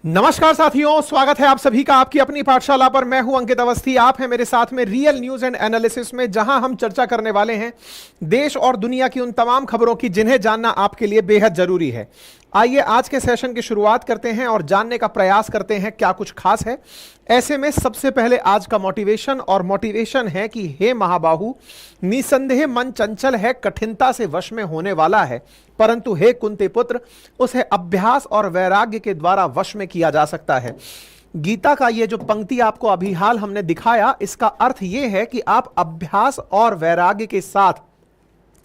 नमस्कार साथियों, स्वागत है आप सभी का आपकी अपनी पाठशाला पर। मैं हूं अंकित अवस्थी। आप हैं मेरे साथ में रियल न्यूज एंड एनालिसिस में, जहां हम चर्चा करने वाले हैं देश और दुनिया की उन तमाम खबरों की जिन्हें जानना आपके लिए बेहद जरूरी है। आइए आज के सेशन की शुरुआत करते हैं और जानने का प्रयास करते हैं क्या कुछ खास है। ऐसे में सबसे पहले आज का मोटिवेशन, और मोटिवेशन है कि हे महाबाहु, निसंदेह मन चंचल है, कठिनता से वश में होने वाला है, परंतु हे कुंती पुत्र, उसे अभ्यास और वैराग्य के द्वारा वश में किया जा सकता है। गीता का ये जो पंक्ति आपको अभी हाल हमने दिखाया, इसका अर्थ ये है कि आप अभ्यास और वैराग्य के साथ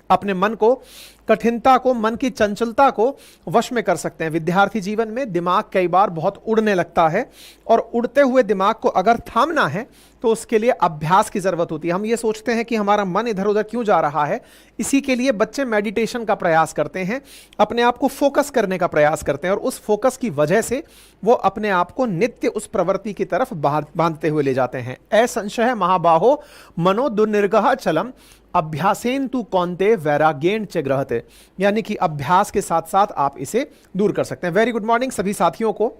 अपने मन को, कठिनता को, मन की चंचलता को वश में कर सकते हैं। विद्यार्थी जीवन में दिमाग कई बार बहुत उड़ने लगता है, और उड़ते हुए दिमाग को अगर थामना है तो उसके लिए अभ्यास की जरूरत होती है। हम ये सोचते हैं कि हमारा मन इधर उधर क्यों जा रहा है, इसी के लिए बच्चे मेडिटेशन का प्रयास करते हैं, अपने आप को फोकस करने का प्रयास करते हैं, और उस फोकस की वजह से वो अपने आप को नित्य उस प्रवृत्ति की तरफ बांधते हुए ले जाते हैं। असंशय महाबाहो मनो दुर्निर्गह चलम अभ्यासेन तु कौन्ते वैराग्येण च ग्रहते, यानी कि अभ्यास के साथ साथ आप इसे दूर कर सकते हैं। वेरी गुड मॉर्निंग सभी साथियों को।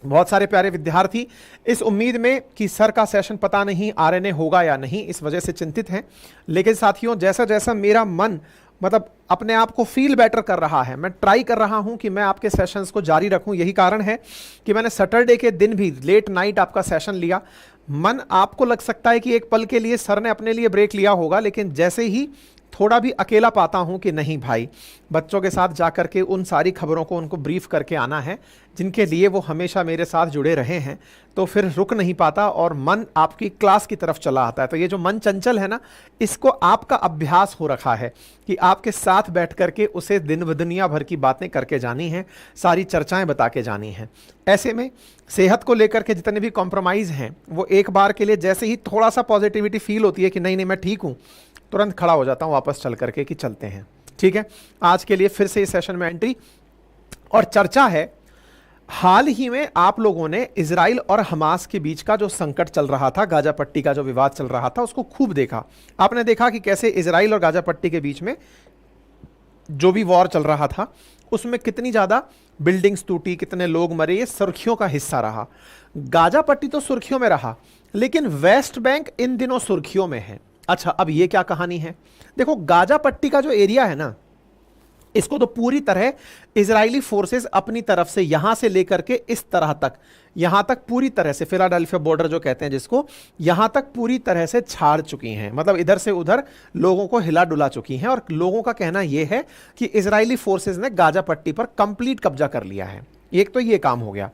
बहुत सारे प्यारे विद्यार्थी इस उम्मीद में कि सर का सेशन पता नहीं आरएनए होगा या नहीं, इस वजह से चिंतित हैं। लेकिन साथियों, जैसा जैसा मेरा मन मतलब अपने आप को फील बेटर कर रहा है, मैं ट्राई कर रहा हूं कि मैं आपके सेशंस को जारी रखूं। यही कारण है कि मैंने सैटरडे के दिन भी लेट नाइट आपका सेशन लिया। मन आपको लग सकता है कि एक पल के लिए सर ने अपने लिए ब्रेक लिया होगा, लेकिन जैसे ही थोड़ा भी अकेला पाता हूं कि नहीं भाई, बच्चों के साथ जाकर के उन सारी खबरों को उनको ब्रीफ करके आना है जिनके लिए वो हमेशा मेरे साथ जुड़े रहे हैं, तो फिर रुक नहीं पाता और मन आपकी क्लास की तरफ चला आता है। तो ये जो मन चंचल है ना, इसको आपका अभ्यास हो रखा है कि आपके साथ बैठ करके उसे दिन व दुनिया भर की बातें करके जानी है, सारी चर्चाएं बता के जानी है। ऐसे में सेहत को लेकर के जितने भी कॉम्प्रोमाइज़ हैं, वो एक बार के लिए जैसे ही थोड़ा सा पॉजिटिविटी फील होती है कि नहीं नहीं मैं ठीक हूँ, तुरंत खड़ा हो जाता हूँ वापस चल करके कि चलते हैं। ठीक है, आज के लिए फिर से इस सेशन में एंट्री और चर्चा है। हाल ही में आप लोगों ने इजराइल और हमास के बीच का जो संकट चल रहा था, गाजा पट्टी का जो विवाद चल रहा था, उसको खूब देखा। आपने देखा कि कैसे इजराइल और गाजा पट्टी के बीच में जो भी वॉर चल रहा था उसमें कितनी ज़्यादा बिल्डिंग्स टूटी, कितने लोग मरे, ये सुर्खियों का हिस्सा रहा। गाजा पट्टी तो सुर्खियों में रहा, लेकिन वेस्ट बैंक इन दिनों सुर्खियों में है। अच्छा, अब ये क्या कहानी है? देखो, गाजा पट्टी का जो एरिया है ना, इसको तो पूरी तरह इजरायली फोर्सेस अपनी तरफ से यहां से लेकर के इस तरह तक, यहां तक पूरी तरह से फिलाडेल्फिया बॉर्डर जो कहते हैं जिसको, यहां तक पूरी तरह से छाड़ चुकी हैं। मतलब इधर से उधर लोगों को हिला डुला चुकी हैं, और लोगों का कहना यह है कि इजरायली फोर्सेस ने गाजा पट्टी पर कंप्लीट कब्जा कर लिया है। एक तो ये काम हो गया।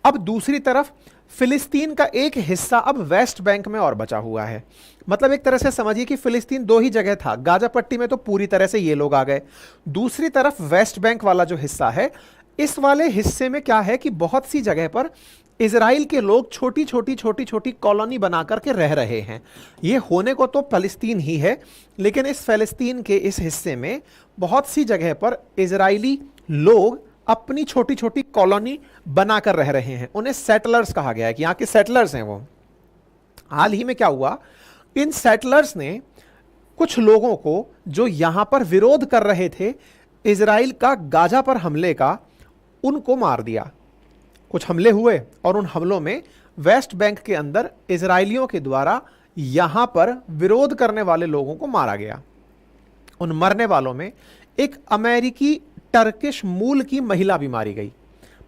अब दूसरी तरफ फिलिस्तीन का एक हिस्सा अब वेस्ट बैंक में और बचा हुआ है। मतलब एक तरह से समझिए कि फिलिस्तीन दो ही जगह था, गाजा पट्टी में तो पूरी तरह से ये लोग आ गए, दूसरी तरफ वेस्ट बैंक वाला जो हिस्सा है, इस वाले हिस्से में क्या है कि बहुत सी जगह पर इजराइल के लोग छोटी छोटी कॉलोनी बना करके रह रहे हैं। ये होने को तो फलस्तीन ही है, लेकिन इस फलस्तीन के इस हिस्से में बहुत सी जगह पर इजरायली लोग अपनी छोटी छोटी कॉलोनी बनाकर रह रहे हैं। उन्हें सेटलर्स कहा गया है कि यहाँ के सेटलर्स हैं वो। हाल ही में क्या हुआ, इन सेटलर्स ने कुछ लोगों को जो यहां पर विरोध कर रहे थे इजराइल का गाजा पर हमले का, उनको मार दिया। कुछ हमले हुए और उन हमलों में वेस्ट बैंक के अंदर इजराइलियों के द्वारा यहां पर विरोध करने वाले लोगों को मारा गया। उन मरने वालों में एक अमेरिकी टर्किश मूल की महिला भी मारी गई।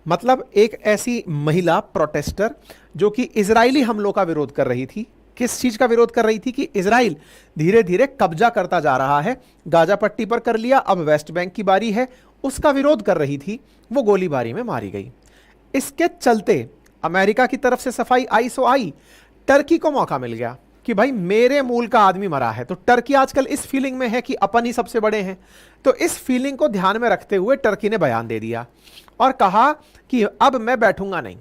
मतलब एक ऐसी महिला प्रोटेस्टर जो कि इजरायली हमलों का विरोध कर रही थी। किस चीज का विरोध कर रही थी? कि इजराइल धीरे धीरे कब्जा करता जा रहा है, गाजा पट्टी पर कर लिया, अब वेस्ट बैंक की बारी है, उसका विरोध कर रही थी, वो गोलीबारी में मारी गई। इसके चलते अमेरिका की तरफ से सफाई आई सो आई, टर्की को मौका मिल गया कि भाई मेरे मूल का आदमी मरा है। तो टर्की आजकल इस फीलिंग में है कि अपन ही सबसे बड़े हैं। तो इस फीलिंग को ध्यान में रखते हुए टर्की ने बयान दे दिया और कहा कि अब मैं बैठूंगा नहीं,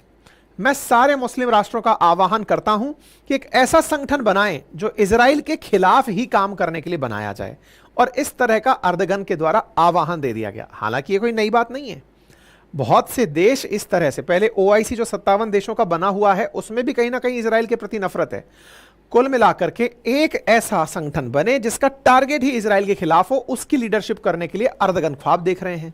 मैं सारे मुस्लिम राष्ट्रों का आह्वान करता हूं कि एक ऐसा संगठन बनाएं जो इजराइल के खिलाफ ही काम करने के लिए बनाया जाए। और इस तरह का अर्दगन के द्वारा आह्वान दे दिया गया। हालांकि ये कोई नई बात नहीं है, बहुत से देश इस तरह से, पहले ओआईसी जो 57 देशों का बना हुआ है उसमें भी कहीं ना कहीं इजराइल के प्रति नफरत है। कुल मिलाकर के एक ऐसा संगठन बने जिसका टारगेट ही इजराइल के खिलाफ हो, उसकी लीडरशिप करने के लिए अर्दगन ख्वाब देख रहे हैं।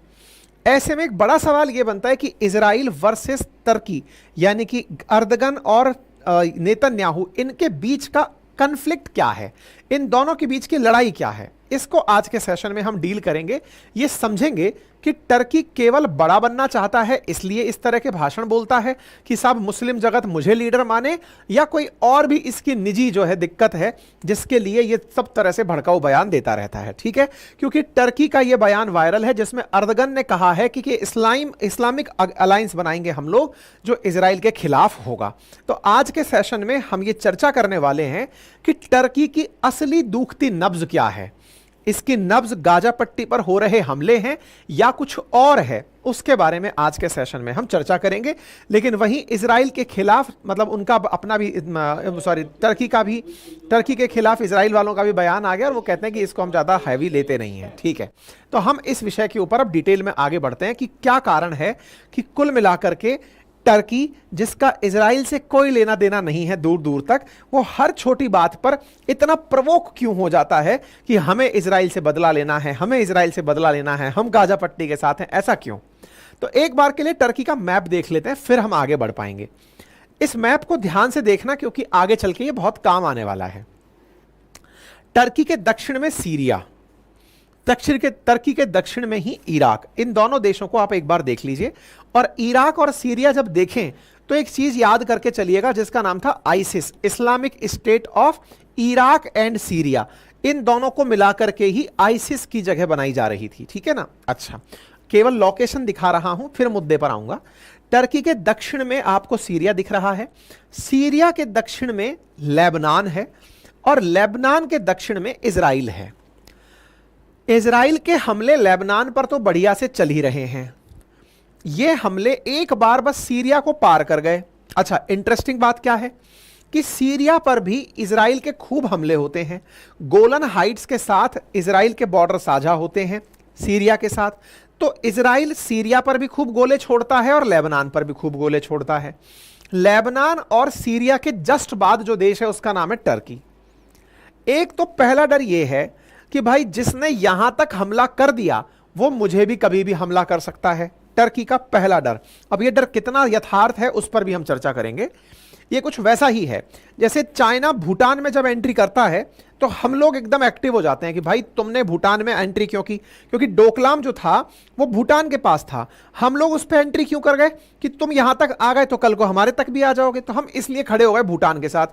ऐसे में एक बड़ा सवाल यह बनता है कि इजराइल वर्सेस तुर्की, यानी कि अर्दगन और नेतन्याहू, इनके बीच का कन्फ्लिक्ट क्या है, इन दोनों के बीच की लड़ाई क्या है, इसको आज के सेशन में हम डील करेंगे। ये समझेंगे कि टर्की केवल बड़ा बनना चाहता है इसलिए इस तरह के भाषण बोलता है कि साहब मुस्लिम जगत मुझे लीडर माने, या कोई और भी इसकी निजी जो है दिक्कत है जिसके लिए ये सब तरह से भड़काऊ बयान देता रहता है। ठीक है, क्योंकि टर्की का ये बयान वायरल है जिसमें अर्दगन ने कहा है कि इस्लामिक अलायंस बनाएंगे हम लोग जो इजराइल के खिलाफ होगा। तो आज के सेशन में हम ये चर्चा करने वाले हैं कि टर्की की असली दुखती नब्ज क्या है, इसकी नब्ज गाजा पट्टी पर हो रहे हमले हैं या कुछ और है, उसके बारे में आज के सेशन में हम चर्चा करेंगे। लेकिन वहीं इजराइल के खिलाफ, मतलब उनका अपना भी टर्की के खिलाफ इजराइल वालों का भी बयान आ गया और वो कहते हैं कि इसको हम ज्यादा हैवी लेते नहीं हैं। ठीक है, तो हम इस विषय के ऊपर अब डिटेल में आगे बढ़ते हैं कि क्या कारण है कि कुल मिलाकर के टर्की, जिसका इजराइल से कोई लेना देना नहीं है दूर दूर तक, वो हर छोटी बात पर इतना प्रवोक क्यों हो जाता है कि हमें इजराइल से बदला लेना है, हमें इजराइल से बदला लेना है, हम गाजा पट्टी के साथ हैं, ऐसा क्यों। तो एक बार के लिए टर्की का मैप देख लेते हैं, फिर हम आगे बढ़ पाएंगे। इस मैप को ध्यान से देखना क्योंकि आगे चल के ये बहुत काम आने वाला है। टर्की के दक्षिण में सीरिया, टर्की के दक्षिण में ही इराक, इन दोनों देशों को आप एक बार देख लीजिए। और इराक और सीरिया जब देखें तो एक चीज याद करके चलिएगा जिसका नाम था ISIS, Islamic State of Iraq and Syria. इन दोनों को मिलाकर के ही आईसिस की जगह बनाई जा रही थी। ठीक है ना। अच्छा, केवल लोकेशन दिखा रहा हूं, फिर मुद्दे पर आऊंगा। टर्की के दक्षिण में आपको सीरिया दिख रहा है, सीरिया के दक्षिण में लेबनान है और लेबनान के दक्षिण में इजराइल है। इजराइल के हमले लेबनान पर तो बढ़िया से चल ही रहे हैं, ये हमले एक बार बस सीरिया को पार कर गए। अच्छा, इंटरेस्टिंग बात क्या है कि सीरिया पर भी इजराइल के खूब हमले होते हैं। गोलन हाइट्स के साथ इजराइल के बॉर्डर साझा होते हैं सीरिया के साथ, तो इजराइल सीरिया पर भी खूब गोले छोड़ता है और लेबनान पर भी खूब गोले छोड़ता है। लेबनान और सीरिया के जस्ट बाद जो देश है उसका नाम है टर्की। एक तो पहला डर यह है कि भाई जिसने यहां तक हमला कर दिया वो मुझे भी कभी भी हमला कर सकता है, टर्की का पहला डर। अब ये डर कितना यथार्थ है उस पर भी हम चर्चा करेंगे। ये कुछ वैसा ही है जैसे चाइना भूटान में जब एंट्री करता है तो हम लोग एकदम एक्टिव हो जाते हैं कि भाई तुमने भूटान में एंट्री क्यों की, क्योंकि डोकलाम जो था वो भूटान के पास था, हम लोग उस पर एंट्री क्यों कर गए कि तुम यहां तक आ गए तो कल को हमारे तक भी आ जाओगे, तो हम इसलिए खड़े हो गए भूटान के साथ।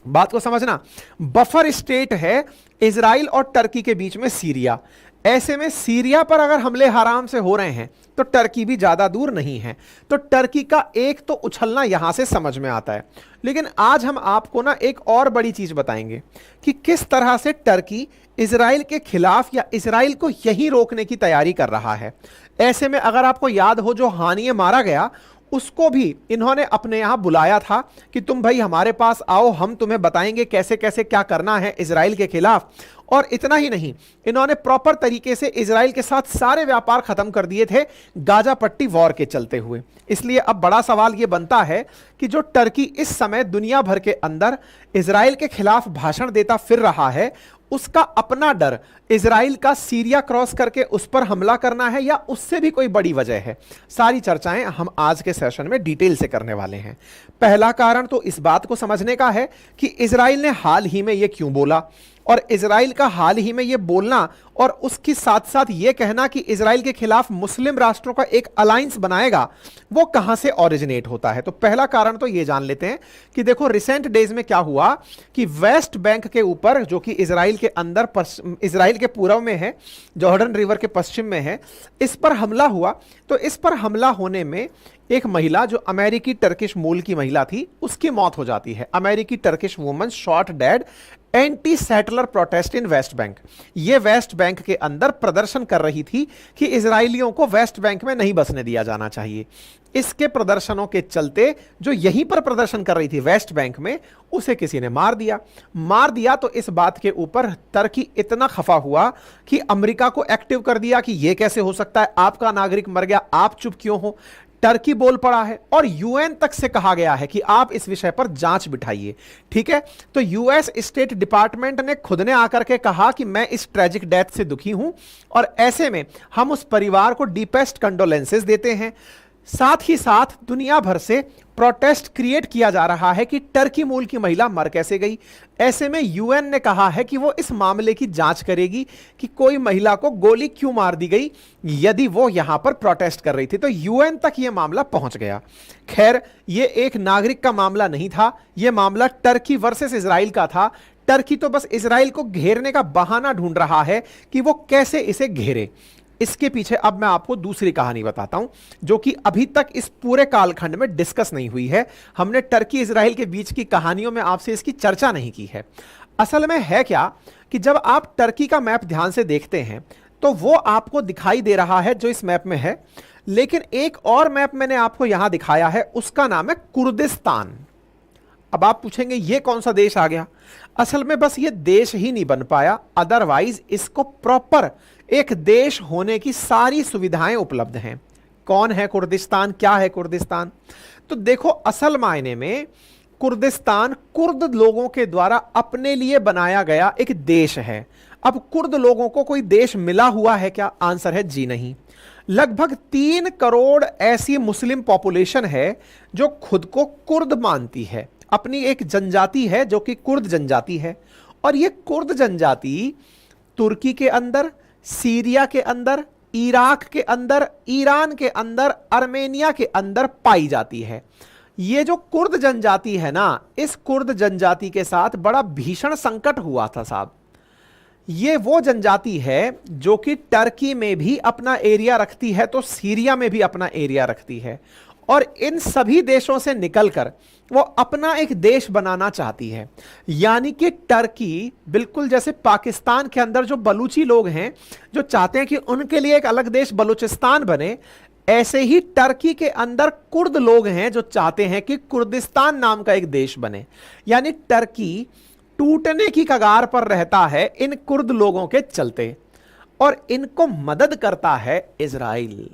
बात को समझना, बफर स्टेट है इजराइल और टर्की के बीच में सीरिया। ऐसे में सीरिया पर अगर हमले हराम से हो रहे हैं तो टर्की भी ज्यादा दूर नहीं है, तो टर्की का एक तो उछलना यहां से समझ में आता है। लेकिन आज हम आपको ना एक और बड़ी चीज बताएंगे कि किस तरह से टर्की इजराइल के खिलाफ या इजराइल को यहीं रोकने की तैयारी कर रहा है। ऐसे में अगर आपको याद हो जो हानिये मारा गया उसको भी इन्होंने अपने यहां बुलाया था कि तुम भाई हमारे पास आओ, हम तुम्हें बताएंगे कैसे कैसे क्या करना है इजराइल के खिलाफ। और इतना ही नहीं, इन्होंने प्रॉपर तरीके से इजराइल के साथ सारे व्यापार खत्म कर दिए थे गाजा पट्टी वॉर के चलते हुए। इसलिए अब बड़ा सवाल यह बनता है कि जो टर्की इस समय दुनिया भर के अंदर इजराइल के खिलाफ भाषण देता फिर रहा है, उसका अपना डर इजराइल का सीरिया क्रॉस करके उस पर हमला करना है या उससे भी कोई बड़ी वजह है, सारी चर्चाएं हम आज के सेशन में डिटेल से करने वाले हैं। पहला कारण तो इस बात को समझने का है कि इजराइल ने हाल ही में यह क्यों बोला, और इजराइल का हाल ही में यह बोलना और उसके साथ साथ यह कहना कि इजराइल के खिलाफ मुस्लिम राष्ट्रों का एक अलायंस बनाएगा, वो कहां से ओरिजिनेट होता है। तो पहला कारण तो यह जान लेते हैं कि देखो रिसेंट डेज में क्या हुआ कि वेस्ट बैंक के ऊपर, जो कि इजराइल के अंदर इजराइल के पूर्व में है, जॉर्डन रिवर के पश्चिम में है, इस पर हमला हुआ। तो इस पर हमला होने में एक महिला जो अमेरिकी टर्किश मूल की महिला थी उसकी मौत हो जाती है। अमेरिकी Turkish woman shot dead anti settler protest in West Bank. ये वेस्ट बैंक के अंदर प्रदर्शन कर रही थी कि इजरायलियों को वेस्ट बैंक में नहीं बसने दिया जाना चाहिए। इसके प्रदर्शनों के चलते जो यहीं पर प्रदर्शन कर रही थी वेस्ट बैंक में, उसे किसी ने मार दिया। तो इस बात के ऊपर टर्की इतना खफा हुआ कि अमेरिका को एक्टिव कर दिया कि यह कैसे हो सकता है, आपका नागरिक मर गया, आप चुप क्यों हो। टर्की बोल पड़ा है और यूएन तक से कहा गया है कि आप इस विषय पर जांच बिठाइए। ठीक है, तो यूएस स्टेट डिपार्टमेंट ने खुद ने आकर के कहा कि मैं इस ट्रेजिक डेथ से दुखी हूं और ऐसे में हम उस परिवार को डीपेस्ट कंडोलेंसेस देते हैं। साथ ही साथ दुनिया भर से प्रोटेस्ट क्रिएट किया जा रहा है कि टर्की मूल की महिला मर कैसे गई। ऐसे में यूएन ने कहा है कि वो इस मामले की जांच करेगी कि कोई महिला को गोली क्यों मार दी गई यदि वो यहां पर प्रोटेस्ट कर रही थी। तो यूएन तक ये मामला पहुंच गया। खैर, ये एक नागरिक का मामला नहीं था, यह मामला टर्की वर्सेस इजराइल का था। टर्की तो बस इजराइल को घेरने का बहाना ढूंढ रहा है कि वो कैसे इसे घेरे। इसके पीछे अब मैं आपको दूसरी कहानी बताता हूं जो कि अभी तक इस पूरे कालखंड में डिस्कस नहीं हुई है। हमने टर्की इजराइल के बीच की कहानियों में आपसे इसकी चर्चा नहीं की है। असल में है क्या कि जब आप टर्की का मैप ध्यान से देखते हैं तो वो आपको दिखाई दे रहा है जो इस मैप में है, लेकिन एक और मैप मैंने आपको यहां दिखाया है, उसका नाम है कुर्दिस्तान। अब आप पूछेंगे ये कौन सा देश आ गया? असल में बस ये देश ही नहीं बन पाया, अदरवाइज इसको प्रॉपर एक देश होने की सारी सुविधाएं उपलब्ध हैं। कौन है कुर्दिस्तान, क्या है कुर्दिस्तान? तो देखो, असल मायने में कुर्दिस्तान कुर्द लोगों के द्वारा अपने लिए बनाया गया एक देश है। अब कुर्द लोगों को कोई देश मिला हुआ है क्या? आंसर है जी नहीं। लगभग 3 करोड़ ऐसी मुस्लिम पॉपुलेशन है जो खुद को कुर्द मानती है, अपनी एक जनजाति है जो कि कुर्द जनजाति है। और ये कुर्द जनजाति तुर्की के अंदर, सीरिया के अंदर, इराक के अंदर, ईरान के अंदर, आर्मेनिया के अंदर पाई जाती है। ये जो कुर्द जनजाति है ना, इस कुर्द जनजाति के साथ बड़ा भीषण संकट हुआ था साहब। ये वो जनजाति है जो कि टर्की में भी अपना एरिया रखती है, तो सीरिया में भी अपना एरिया रखती है, और इन सभी देशों से निकलकर वो अपना एक देश बनाना चाहती है। यानी कि टर्की बिल्कुल जैसे पाकिस्तान के अंदर जो बलूची लोग हैं जो चाहते हैं कि उनके लिए एक अलग देश बलूचिस्तान बने, ऐसे ही टर्की के अंदर कुर्द लोग हैं जो चाहते हैं कि कुर्दिस्तान नाम का एक देश बने। यानी टर्की टूटने की कगार पर रहता है इन कुर्द लोगों के चलते, और इनको मदद करता है इजराइल।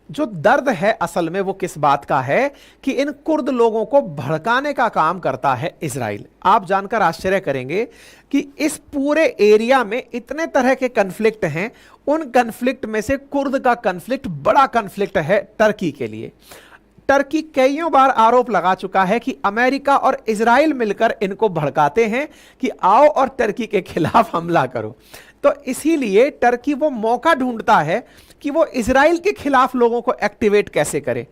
जो दर्द है असल में वो किस बात का है कि इन कुर्द लोगों को भड़काने का काम करता है इजराइल। आप जानकर आश्चर्य करेंगे कि इस पूरे एरिया में इतने तरह के कन्फ्लिक्ट हैं, उन कन्फ्लिक्ट में से कुर्द का कन्फ्लिक्ट बड़ा कन्फ्लिक्ट है टर्की के लिए। टर्की कईयों बार आरोप लगा चुका है कि अमेरिका और इजराइल मिलकर इनको भड़काते हैं कि आओ और टर्की के खिलाफ हमला करो। तो इसीलिए टर्की वो मौका ढूंढता है कि वो इजराइल के खिलाफ लोगों को एक्टिवेट कैसे करे।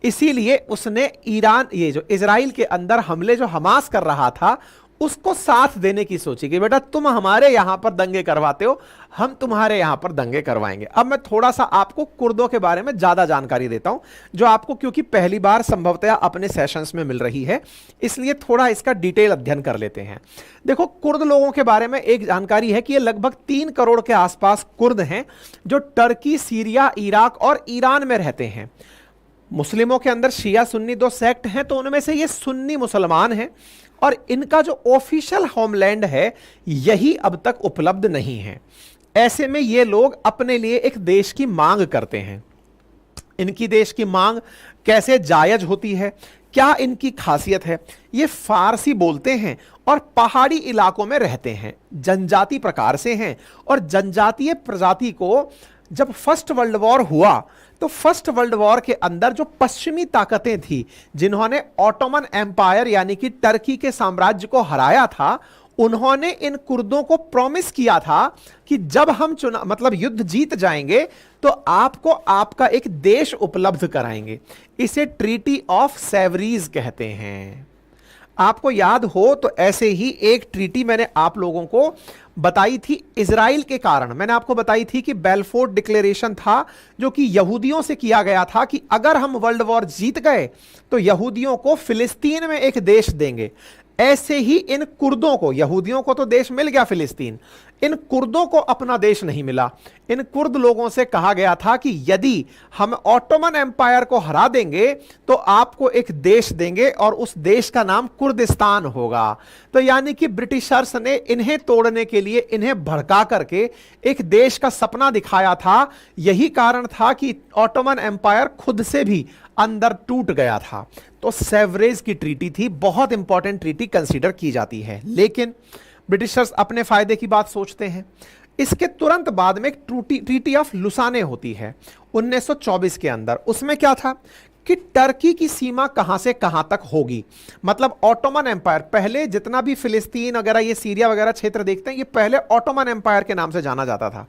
इसीलिए उसने ईरान, ये जो इजराइल के अंदर हमले जो हमास कर रहा था, उसको साथ देने की सोची कि बेटा तुम हमारे यहां पर दंगे करवाते हो, हम तुम्हारे यहां पर दंगे करवाएंगे। अब मैं थोड़ा सा आपको कुर्दों के बारे में ज्यादा जानकारी देता हूं, जो आपको क्योंकि पहली बार संभवतः अपने सेशंस में मिल रही है, इसलिए थोड़ा इसका डिटेल अध्ययन कर लेते हैं। देखो, कुर्द लोगों के बारे में एक जानकारी है कि ये लगभग 3 करोड़ के आसपास कुर्द हैं जो टर्की, सीरिया, इराक और ईरान में रहते हैं। मुस्लिमों के अंदर शिया सुन्नी 2 सेक्ट हैं, तो उनमें से ये सुन्नी मुसलमान हैं, और इनका जो ऑफिशियल होमलैंड है यही अब तक उपलब्ध नहीं है। ऐसे में ये लोग अपने लिए एक देश की मांग करते हैं। इनकी देश की मांग कैसे जायज होती है, क्या इनकी खासियत है? ये फारसी बोलते हैं और पहाड़ी इलाकों में रहते हैं, जनजाति प्रकार से हैं, और जनजातीय प्रजाति को जब फर्स्ट वर्ल्ड वॉर हुआ तो फर्स्ट वर्ल्ड वॉर के अंदर जो पश्चिमी ताकतें थी जिन्होंने ऑटोमन एम्पायर यानी कि टर्की के साम्राज्य को हराया था, उन्होंने इन कुर्दों को प्रॉमिस किया था कि जब हम युद्ध जीत जाएंगे तो आपको आपका एक देश उपलब्ध कराएंगे। इसे ट्रीटी ऑफ सेवरीज कहते हैं। आपको याद हो तो ऐसे ही एक ट्रीटी मैंने आप लोगों को बताई थी इजराइल के कारण। मैंने आपको बताई थी कि बेलफोर्ट डिक्लेरेशन था जो कि यहूदियों से किया गया था कि अगर हम वर्ल्ड वॉर जीत गए तो यहूदियों को फिलिस्तीन में एक देश देंगे। ऐसे ही इन कुर्दों को, यहूदियों को तो देश मिल गया फिलिस्तीन, इन कुर्दों को अपना देश नहीं मिला। इन कुर्द लोगों से कहा गया था कि यदि हम ऑटोमन एम्पायर को हरा देंगे तो आपको एक देश देंगे और उस देश का नाम कुर्दिस्तान होगा। तो यानी कि ब्रिटिशर्स ने इन्हें तोड़ने के लिए इन्हें भड़का करके एक देश का सपना दिखाया था। यही कारण था कि ऑटोमन एम्पायर खुद से भी अंदर टूट गया था। तो सेवरेज की ट्रीटी थी, बहुत इंपॉर्टेंट ट्रीटी कंसीडर की जाती है। लेकिन ब्रिटिशर्स अपने फायदे की बात सोचते हैं। इसके तुरंत बाद में एक ट्रीटी ऑफ लुसाने होती है 1924 के अंदर। उसमें क्या था कि टर्की की सीमा कहां से कहां तक होगी, मतलब ऑटोमन एम्पायर, पहले जितना भी फिलिस्तीन वगैरह ये सीरिया वगैरह क्षेत्र देखते हैं, ये पहले ऑटोमन एम्पायर के नाम से जाना जाता था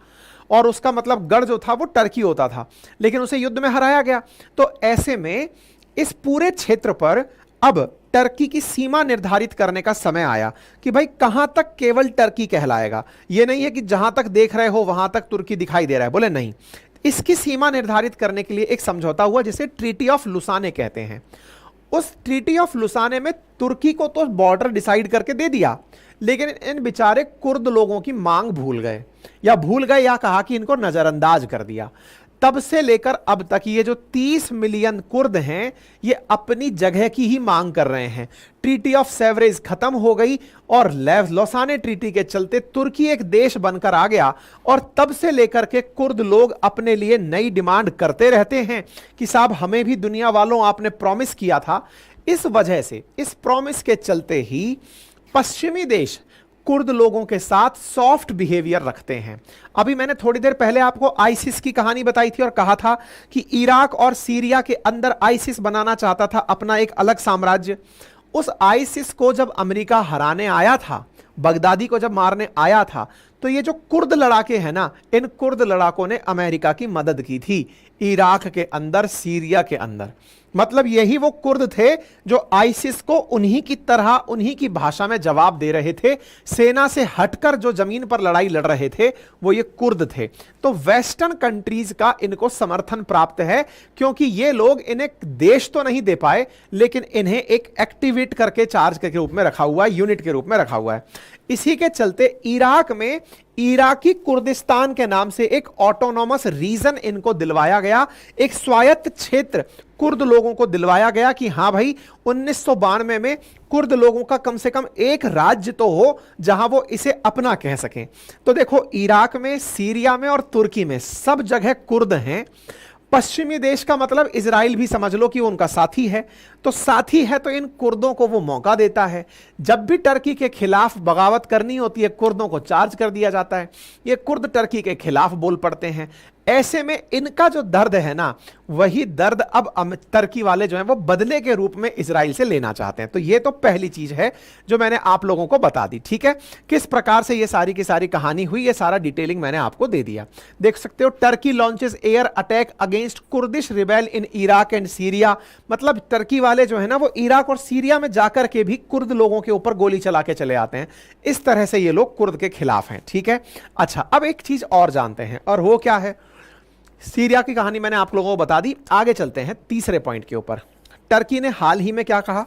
और उसका मतलब गढ़ जो था वो टर्की होता था, लेकिन उसे युद्ध में हराया गया। तो ऐसे में इस पूरे क्षेत्र पर अब टर्की की सीमा निर्धारित करने का समय आया कि भाई कहां तक केवल टर्की कहलाएगा। यह नहीं है कि जहां तक देख रहे हो वहां तक तुर्की दिखाई दे रहा है, बोले नहीं, इसकी सीमा निर्धारित करने के लिए एक समझौता हुआ जिसे ट्रीटी ऑफ लुसाने कहते हैं। उस ट्रीटी ऑफ लुसाने में तुर्की को तो बॉर्डर डिसाइड करके दे दिया, लेकिन इन बेचारे कुर्द लोगों की मांग भूल गए या कहा कि इनको नजरअंदाज कर दिया। तब से लेकर अब तक ये जो 30 मिलियन कुर्द हैं ये अपनी जगह की ही मांग कर रहे हैं। ट्रीटी ऑफ सेवरेज खत्म हो गई और लौसाने ट्रीटी के चलते तुर्की एक देश बनकर आ गया और तब से लेकर के कुर्द लोग अपने लिए नई डिमांड करते रहते हैं कि साहब हमें भी दुनिया वालों आपने प्रॉमिस किया था। इस वजह से इस प्रॉमिस के चलते ही पश्चिमी देश कुर्द लोगों के साथ सॉफ्ट बिहेवियर रखते हैं। अभी मैंने थोड़ी देर पहले आपको आईसिस की कहानी बताई थी और कहा था कि इराक और सीरिया के अंदर आईसिस बनाना चाहता था अपना एक अलग साम्राज्य। उस आईसिस को जब अमेरिका हराने आया था, बगदादी को जब मारने आया था, तो ये जो कुर्द लड़ाके हैं ना, इन कुर्द लड़ाकों ने अमेरिका की मदद की थी इराक के अंदर, सीरिया के अंदर। मतलब यही वो कुर्द थे जो आईसिस को उन्हीं की तरह उन्हीं की भाषा में जवाब दे रहे थे। सेना से हटकर जो जमीन पर लड़ाई लड़ रहे थे वो ये कुर्द थे। तो वेस्टर्न कंट्रीज का इनको समर्थन प्राप्त है क्योंकि ये लोग इन्हें देश तो नहीं दे पाए लेकिन इन्हें एक एक्टिवेट करके चार्ज के रूप में रखा हुआ है, यूनिट के रूप में रखा हुआ है। इसी के चलते इराक में इराकी कुर्दिस्तान के नाम से एक ऑटोनॉमस रीजन इनको दिलवाया गया, एक स्वायत्त क्षेत्र कुर्द लोगों को दिलवाया गया कि हां भाई 1992 में कुर्द लोगों का कम से कम एक राज्य तो हो जहां वो इसे अपना कह सकें। तो देखो इराक में, सीरिया में और तुर्की में सब जगह कुर्द हैं। पश्चिमी देश का मतलब इजराइल भी समझ लो कि उनका साथी है, तो साथी है तो इन कुर्दों को वो मौका देता है। जब भी टर्की के खिलाफ बगावत करनी होती है कुर्दों को चार्ज कर दिया जाता है, ये कुर्द टर्की के खिलाफ बोल पड़ते हैं। ऐसे में इनका जो दर्द है ना, वही दर्द अब टर्की वाले जो हैं वो बदले के रूप में इजराइल से लेना चाहते हैं। तो ये तो पहली चीज है जो मैंने आप लोगों को बता दी, ठीक है। किस प्रकार से ये सारी की सारी कहानी हुई, ये सारा डिटेलिंग मैंने आपको दे दिया। देख सकते हो, Turkey launches air attack against Kurdish rebel in Iraq and Syria. मतलब टर्की वाले जो है ना वो इराक और सीरिया में जाकर के भी कुर्द लोगों के ऊपर गोली चला के चले आते हैं। इस तरह से ये लोग कुर्द के खिलाफ हैं, ठीक है। अच्छा, अब एक चीज और जानते हैं, और वो क्या है। सीरिया की कहानी मैंने आप लोगों को बता दी। आगे चलते हैं तीसरे पॉइंट के ऊपर। टर्की ने हाल ही में क्या कहा,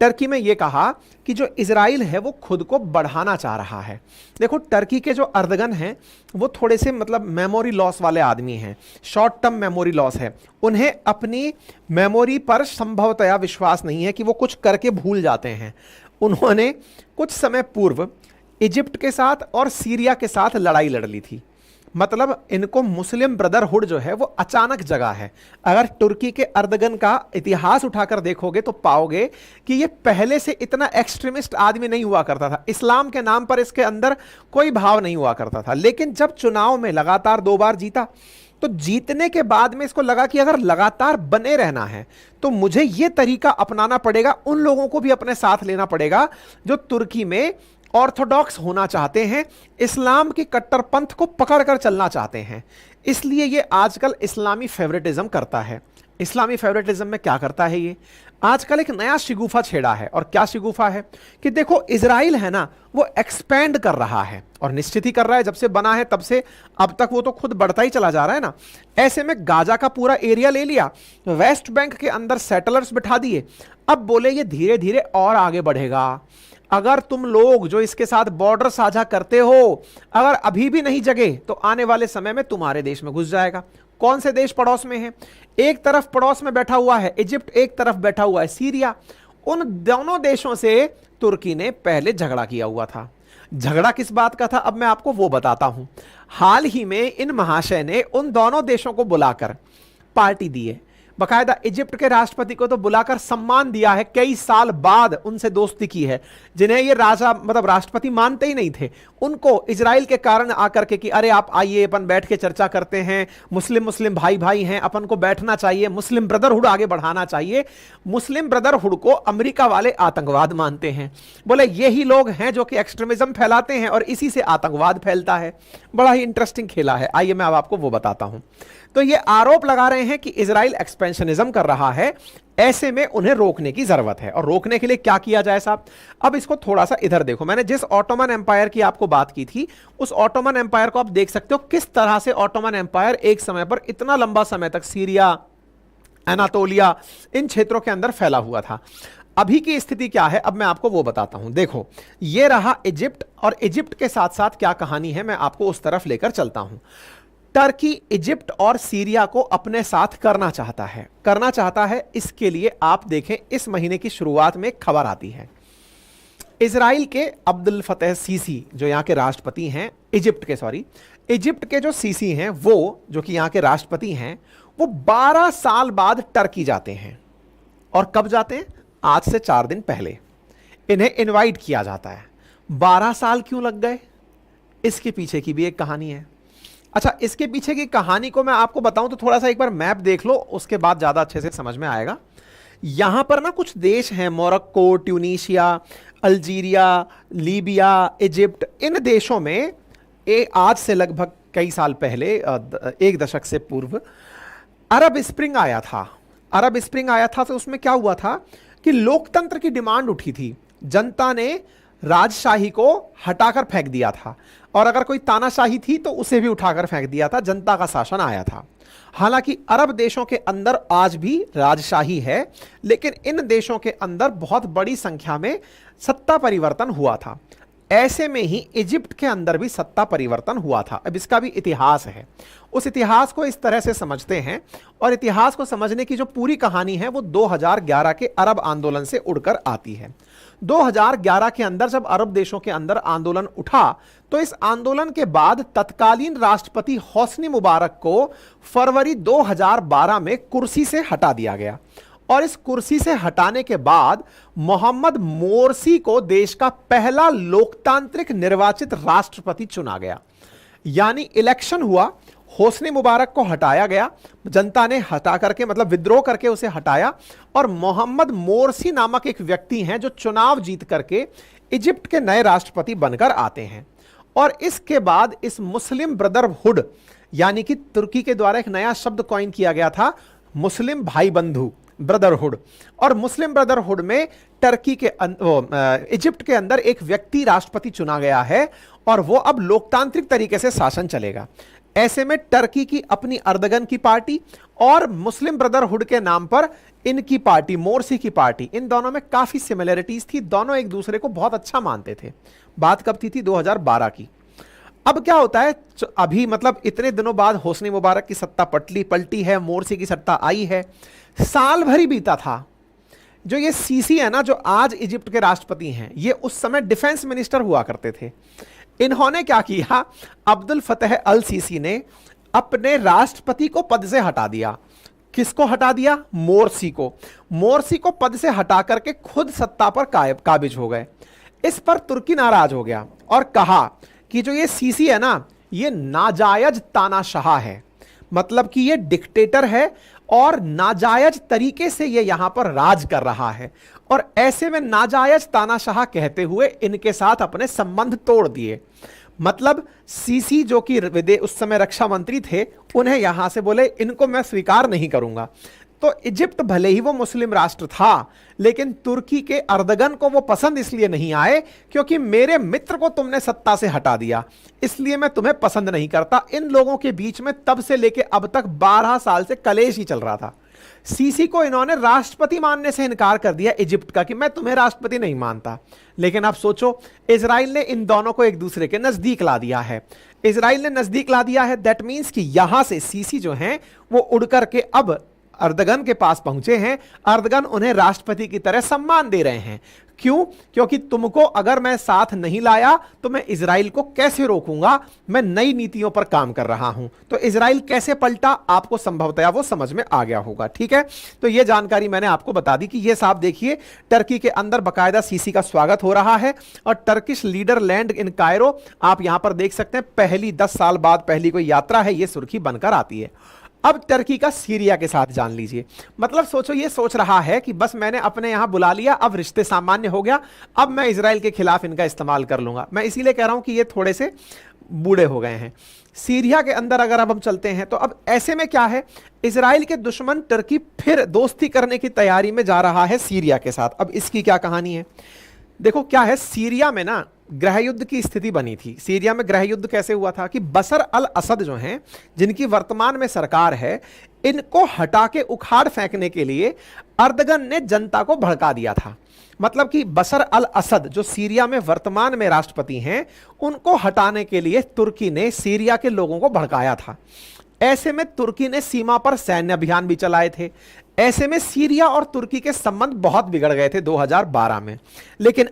टर्की में यह कहा कि जो इजराइल है वो खुद को बढ़ाना चाह रहा है। देखो टर्की के जो अर्दगन हैं वो थोड़े से मतलब मेमोरी लॉस वाले आदमी हैं, शॉर्ट टर्म मेमोरी लॉस है। उन्हें अपनी मेमोरी पर संभवतया विश्वास नहीं है कि वो कुछ करके भूल जाते हैं। उन्होंने कुछ समय पूर्व इजिप्ट के साथ और सीरिया के साथ लड़ाई लड़ ली थी। मतलब इनको मुस्लिम ब्रदरहुड जो है वो अचानक जगा है। अगर तुर्की के अर्दगन का इतिहास उठाकर देखोगे तो पाओगे कि ये पहले से इतना एक्सट्रीमिस्ट आदमी नहीं हुआ करता था। इस्लाम के नाम पर इसके अंदर कोई भाव नहीं हुआ करता था, लेकिन जब चुनाव में लगातार 2 बार जीता तो जीतने के बाद में इसको लगा कि अगर लगातार बने रहना है तो मुझे ये तरीका अपनाना पड़ेगा, उन लोगों को भी अपने साथ लेना पड़ेगा जो तुर्की में ऑर्थोडॉक्स होना चाहते हैं, इस्लाम की कट्टरपंथ को पकड़कर चलना चाहते हैं। इसलिए ये आजकल इस्लामी फेवरेटिज्म करता है। इस्लामी फेवरेटिज्म में क्या करता है, ये आजकल एक नया शिगुफा छेड़ा है। और क्या शिगुफा है कि देखो इजराइल है ना वो एक्सपेंड कर रहा है और निश्चित ही कर रहा है, जब से बना है तब से अब तक वो तो खुद बढ़ता ही चला जा रहा है ना। ऐसे में गाजा का पूरा एरिया ले लिया, वेस्ट बैंक के अंदर सेटलर्स बिठा दिए। अब बोले ये धीरे धीरे और आगे बढ़ेगा। अगर तुम लोग जो इसके साथ बॉर्डर साझा करते हो अगर अभी भी नहीं जगे तो आने वाले समय में तुम्हारे देश में घुस जाएगा। कौन से देश पड़ोस में है, एक तरफ पड़ोस में बैठा हुआ है इजिप्ट, एक तरफ बैठा हुआ है सीरिया। उन दोनों देशों से तुर्की ने पहले झगड़ा किया हुआ था। झगड़ा किस बात का था अब मैं आपको वो बताता हूं। हाल ही में इन महाशय ने उन दोनों देशों को बुलाकर पार्टी दी है। बकायदा इजिप्ट के राष्ट्रपति को तो बुलाकर सम्मान दिया है, कई साल बाद उनसे दोस्ती की है, जिन्हें ये राजा मतलब राष्ट्रपति मानते ही नहीं थे, उनको इजराइल के कारण आकर के कि अरे आप आइए अपन बैठ के चर्चा करते हैं, मुस्लिम मुस्लिम भाई भाई हैं, अपन को बैठना चाहिए, मुस्लिम ब्रदरहुड आगे बढ़ाना चाहिए। मुस्लिम ब्रदरहुड को अमेरिका वाले आतंकवाद मानते हैं, बोले यही लोग हैं जो कि एक्सट्रीमिज्म फैलाते हैं और इसी से आतंकवाद फैलता है। बड़ा ही इंटरेस्टिंग खेला है, आइए मैं अब आपको वो बताता हूं। तो ये आरोप लगा रहे हैं कि इजराइल एक्सपेंशनिज्म कर रहा है, ऐसे में उन्हें रोकने की जरूरत है। और रोकने के लिए क्या किया जाए साहब? अब इसको थोड़ा सा इधर देखो, मैंने जिस ऑटोमन एम्पायर की आपको बात की थी, उस ऑटोमन एम्पायर को आप देख सकते हो किस तरह से ऑटोमन एम्पायर एक समय पर इतना लंबा समय तक सीरिया, एनातोलिया, इन क्षेत्रों के अंदर फैला हुआ था। अभी की स्थिति क्या है, अब मैं आपको वो बताता हूं। देखो, ये रहा इजिप्ट, और इजिप्ट के साथ साथ क्या कहानी है, मैं आपको उस तरफ लेकर चलता हूं। टर्की इजिप्ट और सीरिया को अपने साथ करना चाहता है। इसके लिए आप देखें, इस महीने की शुरुआत में एक खबर आती है, इजराइल के अब्दुल फतेह सीसी जो यहां के राष्ट्रपति हैं, इजिप्ट के जो सीसी हैं, वो जो कि यहां के राष्ट्रपति हैं, वो 12 साल बाद टर्की जाते हैं। और कब जाते हैं? आज से 4 दिन पहले इन्हें इनवाइट किया जाता है। 12 साल क्यों लग गए? इसके पीछे की भी एक कहानी है। अच्छा, इसके पीछे की कहानी को मैं आपको बताऊं तो थोड़ा सा एक बार मैप देख लो, उसके बाद ज्यादा अच्छे से समझ में आएगा। यहां पर ना कुछ देश हैं, Morocco, Tunisia, Algeria, Libya, Egypt. इन देशों में आज से लगभग कई साल पहले, 1 दशक से पूर्व, अरब स्प्रिंग आया था। तो उसमें क्या हुआ था कि लोकतंत्र की डिमांड उठी थी, जनता ने राजशाही को हटाकर फेंक दिया था, और अगर कोई तानाशाही थी तो उसे भी उठाकर फेंक दिया था, जनता का शासन आया था। हालांकि अरब देशों के अंदर आज भी राजशाही है, लेकिन इन देशों के अंदर बहुत बड़ी संख्या में सत्ता परिवर्तन हुआ था। ऐसे में ही इजिप्ट के अंदर भी सत्ता परिवर्तन हुआ था। अब इसका भी इतिहास है, उस इतिहास को इस तरह से समझते हैं, और इतिहास को समझने की जो पूरी कहानी है वो 2011 के अरब आंदोलन से उड़कर आती है। 2011 के अंदर जब अरब देशों के अंदर आंदोलन उठा, तो इस आंदोलन के बाद तत्कालीन राष्ट्रपति होस्नी मुबारक को फरवरी 2012 में कुर्सी से हटा दिया गया, और इस कुर्सी से हटाने के बाद मोहम्मद मोरसी को देश का पहला लोकतांत्रिक निर्वाचित राष्ट्रपति चुना गया। यानी इलेक्शन हुआ, होस्नी मुबारक को हटाया गया, जनता ने हटा करके मतलब विद्रोह करके उसे हटाया, और मोहम्मद मोरसी नामक एक व्यक्ति हैं जो चुनाव जीत करके इजिप्ट के नए राष्ट्रपति बनकर आते हैं। और इसके बाद इस मुस्लिम ब्रदरहुड, यानी कि तुर्की के द्वारा एक नया शब्द कॉइन किया गया था, मुस्लिम भाई बंधु ब्रदरहुड। और मुस्लिम ब्रदरहुड में टर्की के इजिप्ट के अंदर एक व्यक्ति राष्ट्रपति चुना गया है, और वो अब लोकतांत्रिक तरीके से शासन चलेगा। ऐसे में टर्की की अपनी अर्दगन की पार्टी और मुस्लिम ब्रदरहुड के नाम पर इनकी पार्टी, मोरसी की पार्टी, इन दोनों में काफी सिमिलरिटीज थी, दोनों एक दूसरे को बहुत अच्छा मानते थे। बात कब थी 2012 की। अब क्या होता है, अभी मतलब इतने दिनों बाद होस्नी मुबारक की सत्ता पलटी है, मोरसी की सत्ता आई है, साल भर ही बीता था। जो ये सीसी है ना, जो आज इजिप्ट के राष्ट्रपति हैं, ये उस समय डिफेंस मिनिस्टर हुआ करते थे। इन्होंने क्या किया, अब्दुल फतेह अल सीसी ने अपने राष्ट्रपति को पद से हटा दिया। किसको हटा दिया? मोरसी को। मोरसी को पद से हटा करके खुद सत्ता पर काबिज हो गए। इस पर तुर्की नाराज हो गया और कहा कि जो ये सीसी है ना, ये नाजायज तानाशाह है, मतलब कि ये डिक्टेटर है और नाजायज तरीके से ये यहां पर राज कर रहा है। और ऐसे में नाजायज तानाशाह कहते हुए इनके साथ अपने संबंध तोड़ दिए। मतलब सीसी जो कि उस समय रक्षा मंत्री थे, उन्हें यहां से बोले इनको मैं स्वीकार नहीं करूंगा। तो इजिप्ट भले ही वो मुस्लिम राष्ट्र था, लेकिन तुर्की के अर्दगन को वो पसंद इसलिए नहीं आए क्योंकि मेरे मित्र को तुमने सत्ता से हटा दिया, इसलिए मैं तुम्हें पसंद नहीं करता। इन लोगों के बीच में तब से लेके अब तक 12 साल से कलेश ही चल रहा था। सीसी को इन्होंने राष्ट्रपति मानने से इनकार कर दिया इजिप्ट का, कि मैं तुम्हें राष्ट्रपति नहीं मानता। लेकिन आप सोचो, इजराइल ने इन दोनों को एक दूसरे के नजदीक ला दिया है। दैट मीन्स कि यहां से सीसी जो हैं वो उड़ करके अब अर्दगन के पास पहुंचे हैं, अर्दगन उन्हें राष्ट्रपति की तरह सम्मान दे रहे हैं। क्यों? क्योंकि तुमको अगर मैं साथ नहीं लाया तो मैं इजराइल को कैसे रोकूंगा, मैं नई नीतियों पर काम कर रहा हूं। तो इजराइल कैसे पलटा, आपको संभवतया वो समझ में आ गया होगा। ठीक है, तो ये जानकारी मैंने आपको बता दी कि ये साहब देखिए, टर्की के अंदर बाकायदा सीसी का स्वागत हो रहा है और Turkish leader land in Cairo. आप यहां पर देख सकते हैं, पहली 10 साल बाद पहली कोई यात्रा है, ये सुर्खी बनकर आती है। अब टर्की का सीरिया के साथ जान लीजिए। मतलब सोचो, ये सोच रहा है कि बस मैंने अपने यहां बुला लिया, अब रिश्ते सामान्य हो गया, अब मैं इजराइल के खिलाफ इनका इस्तेमाल कर लूंगा। मैं इसीलिए कह रहा हूं कि ये थोड़े से बूढ़े हो गए हैं। सीरिया के अंदर अगर अब हम चलते हैं तो अब ऐसे में क्या है, इजराइल के दुश्मन टर्की फिर दोस्ती करने की तैयारी में जा रहा है सीरिया के साथ। अब इसकी क्या कहानी है, देखो क्या है, सीरिया में ना गृह युद्ध की स्थिति बनी थी। सीरिया में गृह युद्ध कैसे हुआ था कि बशर अल असद जो हैं, जिनकी वर्तमान में सरकार है, इनको हटा के उखाड़ फेंकने के लिए अर्दगन ने जनता को भड़का दिया था। मतलब कि बशर अल असद जो सीरिया में वर्तमान में राष्ट्रपति हैं, उनको हटाने के लिए तुर्की ने सीरिया के लोगों को भड़काया था। ऐसे में तुर्की ने सीमा पर सैन्य अभियान भी चलाए थे। ऐसे में सीरिया और तुर्की के संबंध बहुत बिगड़ गए थे 2012 में। लेकिन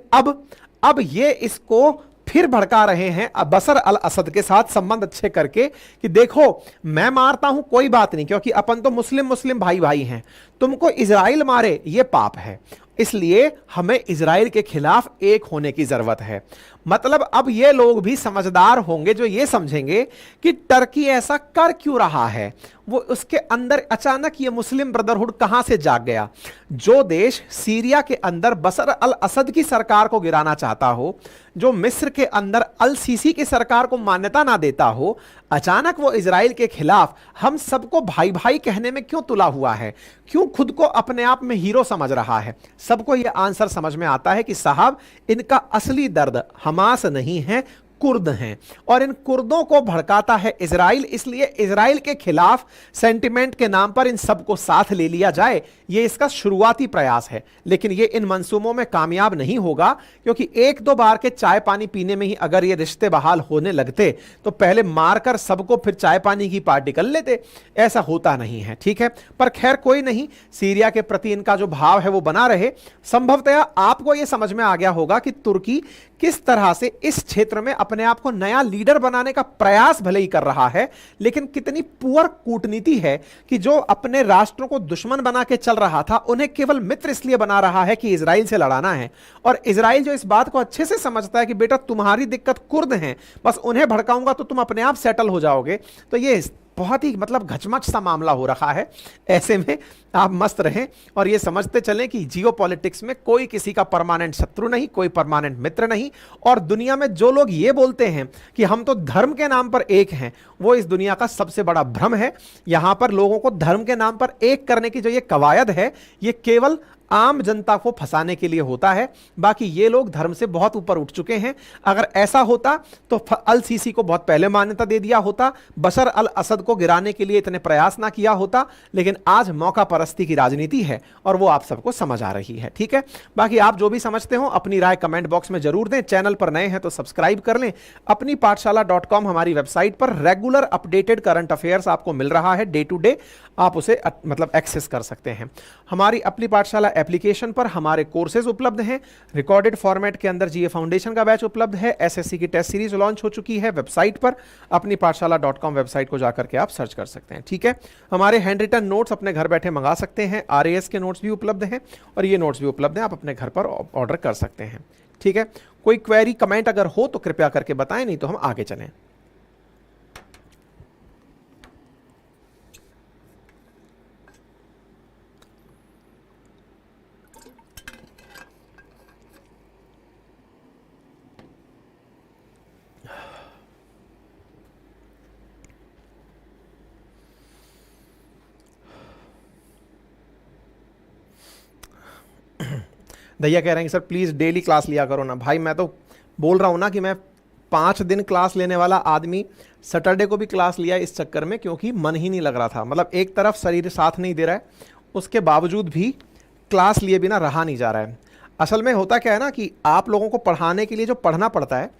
अब ये इसको फिर भड़का रहे हैं बशर अल असद के साथ संबंध अच्छे करके कि देखो मैं मारता हूं कोई बात नहीं, क्योंकि अपन तो मुस्लिम भाई भाई हैं, तुमको इजराइल मारे ये पाप है, इसलिए हमें इजराइल के खिलाफ एक होने की जरूरत है। मतलब अब ये लोग भी समझदार होंगे जो ये समझेंगे कि टर्की ऐसा कर क्यों रहा है, वो उसके अंदर अचानक ये मुस्लिम ब्रदरहुड कहां से जाग गया। जो देश सीरिया के अंदर बशर अल असद की सरकार को गिराना चाहता हो, जो मिस्र के अंदर अल सीसी की सरकार को मान्यता ना देता हो, अचानक वो इजराइल के खिलाफ हम सबको भाई भाई कहने में क्यों तुला हुआ है, क्यों खुद को अपने आप में हीरो समझ रहा है। सबको यह आंसर समझ में आता है कि साहब इनका असली दर्द हमास नहीं है, कुर्द हैं, और इन कुर्दों को भड़काता है इजराइल। इसलिए इजराइल के खिलाफ सेंटिमेंट के नाम पर इन सबको साथ ले लिया जाए, ये इसका शुरुआती प्रयास है। लेकिन ये इन मंसूबों में कामयाब नहीं होगा, क्योंकि एक दो बार के चाय पानी पीने में ही अगर ये रिश्ते बहाल होने लगते तो पहले मारकर सबको फिर चाय पानी की पार्टी कर लेते। ऐसा होता नहीं है, ठीक है। पर खैर कोई नहीं, सीरिया के प्रति इनका जो भाव है वो बना रहे। संभवतः आपको यह समझ में आ गया होगा कि तुर्की किस तरह से इस क्षेत्र में अपने आप को नया लीडर बनाने का प्रयास भले ही कर रहा है, लेकिन कितनी पुअर कूटनीति है कि जो अपने राष्ट्रों को दुश्मन बना के चल रहा था, उन्हें केवल मित्र इसलिए बना रहा है कि इजराइल से लड़ाना है। और इजराइल जो इस बात को अच्छे से समझता है कि बेटा तुम्हारी दिक्कत कुर्द हैं, बस उन्हें भड़काऊंगा तो तुम अपने आप सेटल हो जाओगे। तो ये बहुत ही मतलब घचमच सा मामला हो रखा है। ऐसे में आप मस्त रहें और ये समझते चलें कि जियो पॉलिटिक्स में कोई किसी का परमानेंट शत्रु नहीं, कोई परमानेंट मित्र नहीं। और दुनिया में जो लोग ये बोलते हैं कि हम तो धर्म के नाम पर एक हैं, वो इस दुनिया का सबसे बड़ा भ्रम है। यहां पर लोगों को धर्म के नाम पर एक करने की जो ये कवायद है, ये केवल आम जनता को फंसाने के लिए होता है। बाकी ये लोग धर्म से बहुत ऊपर उठ चुके हैं। अगर ऐसा होता तो अल सीसी को बहुत पहले मान्यता दे दिया होता, बशर अल असद को गिराने के लिए इतने प्रयास ना किया होता। लेकिन आज मौका परस्ती की राजनीति है और वो आप सबको समझ आ रही है, ठीक है। बाकी आप जो भी समझते हो अपनी राय कमेंट बॉक्स में जरूर दें। चैनल पर नए हैं तो सब्सक्राइब कर लें। अपनी पाठशाला.com हमारी वेबसाइट पर रेगुलर अपडेटेड करंट अफेयर्स आपको मिल रहा है, डे टू डे आप उसे मतलब एक्सेस कर सकते हैं। हमारी अपनी पाठशाला एप्लीकेशन पर हमारे कोर्सेज उपलब्ध हैं। रिकॉर्डेड फॉर्मेट के अंदर जीए फाउंडेशन का बैच उपलब्ध है। एसएससी की टेस्ट सीरीज लॉन्च हो चुकी है वेबसाइट पर। अपनी पाठशाला.com वेबसाइट को जाकर के आप सर्च कर सकते हैं, ठीक है। हमारे हैंड रिटन नोट्स अपने घर बैठे मंगा सकते हैं। आरएएस के नोट्स भी उपलब्ध हैं और ये नोट्स भी उपलब्ध हैं, आप अपने घर पर ऑर्डर कर सकते हैं, ठीक है। कोई क्वेरी कमेंट अगर हो तो कृपया करके बताएं, नहीं तो हम आगे चलें। भैया कह रहे हैं कि सर प्लीज़ डेली क्लास लिया करो ना। भाई मैं तो बोल रहा हूँ ना कि मैं 5 दिन क्लास लेने वाला आदमी सैटरडे को भी क्लास लिया इस चक्कर में, क्योंकि मन ही नहीं लग रहा था। मतलब एक तरफ शरीर साथ नहीं दे रहा है, उसके बावजूद भी क्लास लिए बिना रहा नहीं जा रहा है। असल में होता क्या है ना कि आप लोगों को पढ़ाने के लिए जो पढ़ना पड़ता है,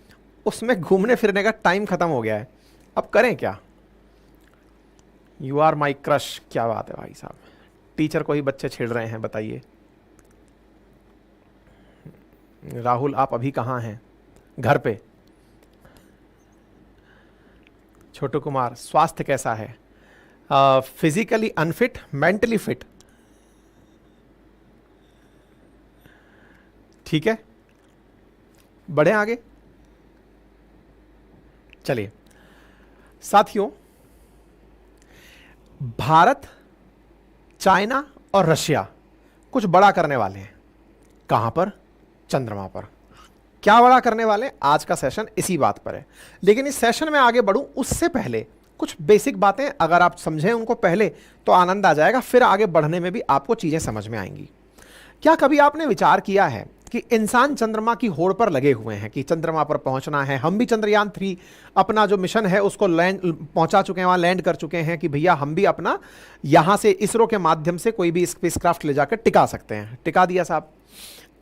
उसमें घूमने फिरने का टाइम ख़त्म हो गया है। अब करें क्या। यू आर माई क्रश, क्या बात है भाई साहब, टीचर को ही बच्चे छेड़ रहे हैं, बताइए। राहुल आप अभी कहाँ हैं? घर पे। छोटू कुमार स्वास्थ्य कैसा है? Physically unfit, mentally fit. ठीक है, बढ़े आगे। चलिए साथियों, भारत, चाइना और रशिया कुछ बड़ा करने वाले हैं। कहां पर? चंद्रमा पर। क्या बड़ा करने वाले? आज का सेशन इसी बात पर है। लेकिन इस सेशन में आगे बढ़ूं उससे पहले कुछ बेसिक बातें अगर आप समझें उनको पहले तो आनंद आ जाएगा, फिर आगे बढ़ने में भी आपको चीजें समझ में आएंगी। क्या कभी आपने विचार किया है कि इंसान चंद्रमा की होड़ पर लगे हुए हैं कि चंद्रमा पर पहुंचना है? हम भी चंद्रयान 3 अपना जो मिशन है उसको लैंड पहुंचा चुके हैं, वहां लैंड कर चुके हैं कि भैया हम भी अपना यहां से इसरो के माध्यम से कोई भी स्पेसक्राफ्ट ले जाकर टिका सकते हैं। टिका दिया साहब।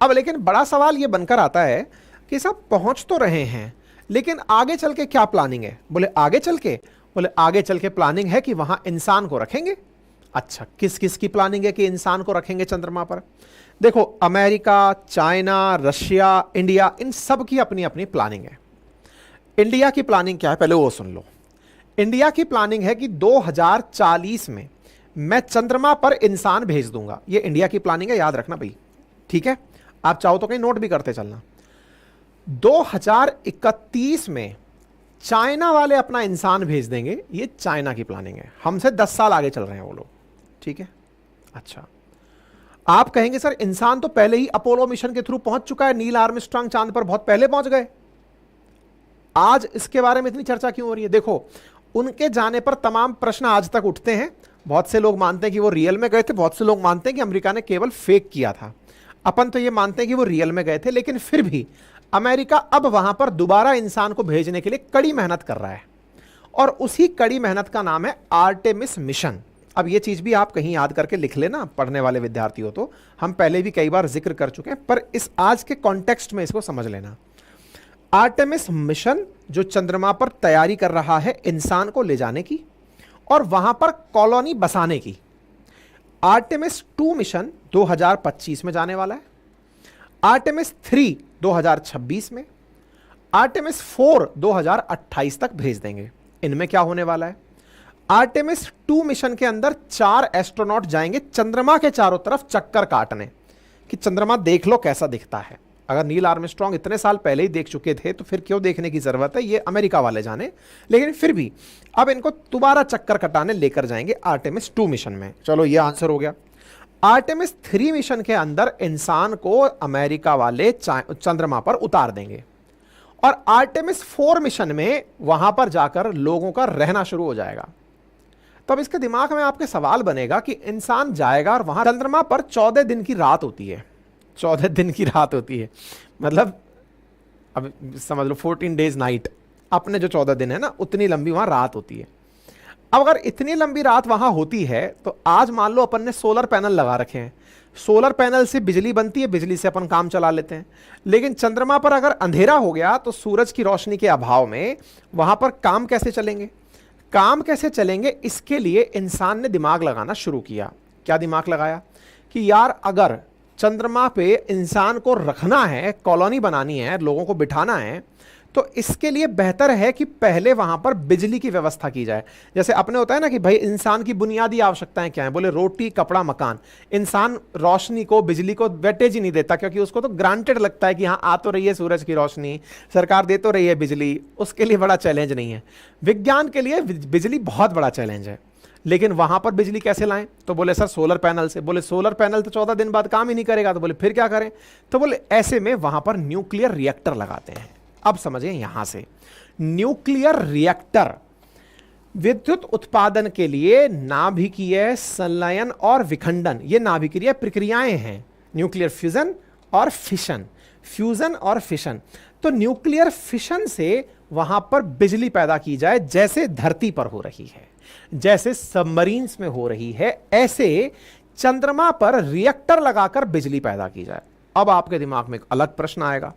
अब लेकिन बड़ा सवाल यह बनकर आता है कि साहब पहुंच तो रहे हैं, लेकिन आगे चल के क्या प्लानिंग है? बोले आगे चल के प्लानिंग है कि वहां इंसान को रखेंगे। अच्छा, किस किस की प्लानिंग है कि इंसान को रखेंगे चंद्रमा पर? देखो, अमेरिका, चाइना, रशिया, इंडिया, इन सब की अपनी अपनी प्लानिंग है। इंडिया की प्लानिंग क्या है पहले वो सुन लो। इंडिया की प्लानिंग है कि 2040 में मैं चंद्रमा पर इंसान भेज दूंगा। ये इंडिया की प्लानिंग है, याद रखना भाई। ठीक है, आप चाहो तो कहीं नोट भी करते चलना। 2031 में चाइना वाले अपना इंसान भेज देंगे। ये चाइना की प्लानिंग है, हमसे 10 साल आगे चल रहे हैं वो लोग। ठीक है, अच्छा आप कहेंगे सर इंसान तो पहले ही अपोलो मिशन के थ्रू पहुंच चुका है, नील आर्मस्ट्रांग चांद पर बहुत पहले पहुंच गए, आज इसके बारे में इतनी चर्चा क्यों हो रही है? देखो, उनके जाने पर तमाम प्रश्न आज तक उठते हैं। बहुत से लोग मानते हैं कि वो रियल में गए थे, बहुत से लोग मानते हैं कि अमेरिका ने केवल फेक किया था। अपन तो ये मानते हैं कि वो रियल में गए थे, लेकिन फिर भी अमेरिका अब वहां पर दोबारा इंसान को भेजने के लिए कड़ी मेहनत कर रहा है, और उसी कड़ी मेहनत का नाम है आर्टेमिस मिशन। अब ये चीज भी आप कहीं याद करके लिख लेना, पढ़ने वाले विद्यार्थी हो तो। हम पहले भी कई बार जिक्र कर चुके हैं, पर इस आज के कॉन्टेक्स्ट में इसको समझ लेना। आर्टेमिस मिशन जो चंद्रमा पर तैयारी कर रहा है इंसान को ले जाने की और वहां पर कॉलोनी बसाने की। आर्टेमिस 2 मिशन 2025 में जाने वाला है, आर्टेमिस 3 2026 में, आर्टेमिस 4 2028 तक भेज देंगे। इनमें क्या होने वाला है? आर्टेमिस 2 मिशन के अंदर 4 एस्ट्रोनॉट जाएंगे चंद्रमा के चारों तरफ चक्कर काटने कि चंद्रमा देख लो कैसा दिखता है। अगर नील आर्मस्ट्रांग इतने साल पहले ही देख चुके थे तो फिर क्यों देखने की जरूरत है? ये अमेरिका वाले जाने, लेकिन फिर भी अब इनको दोबारा चक्कर कटाने लेकर जाएंगे आर्टेमिस 2 मिशन में। चलो ये आंसर हो गया। आर्टेमिस 3 मिशन के अंदर इंसान को अमेरिका वाले चंद्रमा पर उतार देंगे, और आर्टेमिस 4 मिशन में वहां पर जाकर लोगों का रहना शुरू हो जाएगा। तो अब इसके दिमाग में आपके सवाल बनेगा कि इंसान जाएगा और वहां चंद्रमा पर 14 दिन की रात होती है। 14 दिन की रात होती है, मतलब अब समझ लो 14 डेज नाइट। अपने जो 14 दिन है ना, उतनी लंबी वहां रात होती है। अब अगर इतनी लंबी रात वहां होती है तो आज मान लो अपन ने सोलर पैनल लगा रखे हैं, सोलर पैनल से बिजली बनती है, बिजली से अपन काम चला लेते हैं। लेकिन चंद्रमा पर अगर अंधेरा हो गया तो सूरज की रोशनी के अभाव में वहां पर काम कैसे चलेंगे? काम कैसे चलेंगे, इसके लिए इंसान ने दिमाग लगाना शुरू किया। क्या दिमाग लगाया कि यार अगर चंद्रमा पे इंसान को रखना है, कॉलोनी बनानी है, लोगों को बिठाना है, तो इसके लिए बेहतर है कि पहले वहां पर बिजली की व्यवस्था की जाए। जैसे अपने होता है ना कि भाई इंसान की बुनियादी आवश्यकताएं क्या हैं? बोले रोटी, कपड़ा, मकान। इंसान रोशनी को, बिजली को वेटेज ही नहीं देता, क्योंकि उसको तो ग्रांटेड लगता है कि हाँ आ तो रही है सूरज की रोशनी, सरकार दे तो रही है बिजली, उसके लिए बड़ा चैलेंज नहीं है। विज्ञान के लिए बिजली बहुत बड़ा चैलेंज है। लेकिन वहां पर बिजली कैसे लाएं? तो बोले सर सोलर पैनल से। बोले सोलर पैनल तो 14 दिन बाद काम ही नहीं करेगा। तो बोले फिर क्या करें? तो बोले ऐसे में वहां पर न्यूक्लियर रिएक्टर लगाते हैं। अब समझें यहां से, न्यूक्लियर रिएक्टर विद्युत उत्पादन के लिए नाभिकीय संलयन और विखंडन, ये नाभिकीय प्रक्रियाएं हैं। न्यूक्लियर फ्यूजन और फिशन, फ्यूजन और फिशन। तो न्यूक्लियर फिशन से वहां पर बिजली पैदा की जाए, जैसे धरती पर हो रही है, जैसे सबमरीन्स में हो रही है, ऐसे चंद्रमा पर रिएक्टर लगाकर बिजली पैदा की जाए। अब आपके दिमाग में एक अलग प्रश्न आएगा,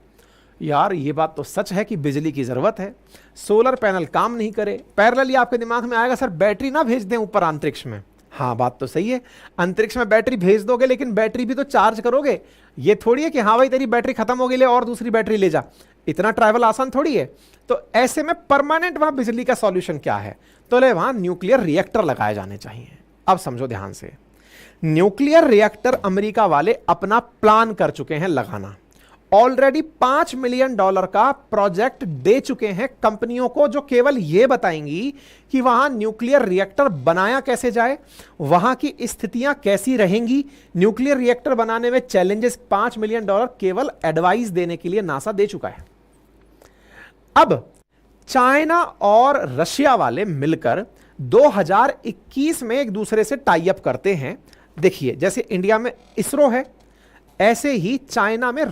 यार ये बात तो सच है कि बिजली की जरूरत है, सोलर पैनल काम नहीं करे। पैरेलली आपके दिमाग में आएगा सर बैटरी ना भेज दें ऊपर अंतरिक्ष में? हाँ बात तो सही है, अंतरिक्ष में बैटरी भेज दोगे लेकिन बैटरी भी तो चार्ज करोगे। ये थोड़ी है कि हाँ भाई तेरी बैटरी खत्म हो गई ले और दूसरी बैटरी ले जा, इतना ट्रैवल आसान थोड़ी है। तो ऐसे में परमानेंट वहां बिजली का सॉल्यूशन क्या है, तो ले वहां न्यूक्लियर रिएक्टर लगाए जाने चाहिए। अब समझो ध्यान से, न्यूक्लियर रिएक्टर अमेरिका वाले अपना प्लान कर चुके हैं लगाना, ऑलरेडी $5 मिलियन का प्रोजेक्ट दे चुके हैं कंपनियों को, जो केवल यह बताएंगी कि वहां न्यूक्लियर रिएक्टर बनाया कैसे जाए, वहां की स्थितियां कैसी रहेंगी, न्यूक्लियर रिएक्टर बनाने में चैलेंजेस। $5 मिलियन केवल एडवाइस देने के लिए नासा दे चुका है। अब चाइना और रशिया वाले मिलकर 2021 में एक दूसरे से टाई अप करते हैं। देखिए जैसे इंडिया में इसरो है, ऐसे ही चाइना में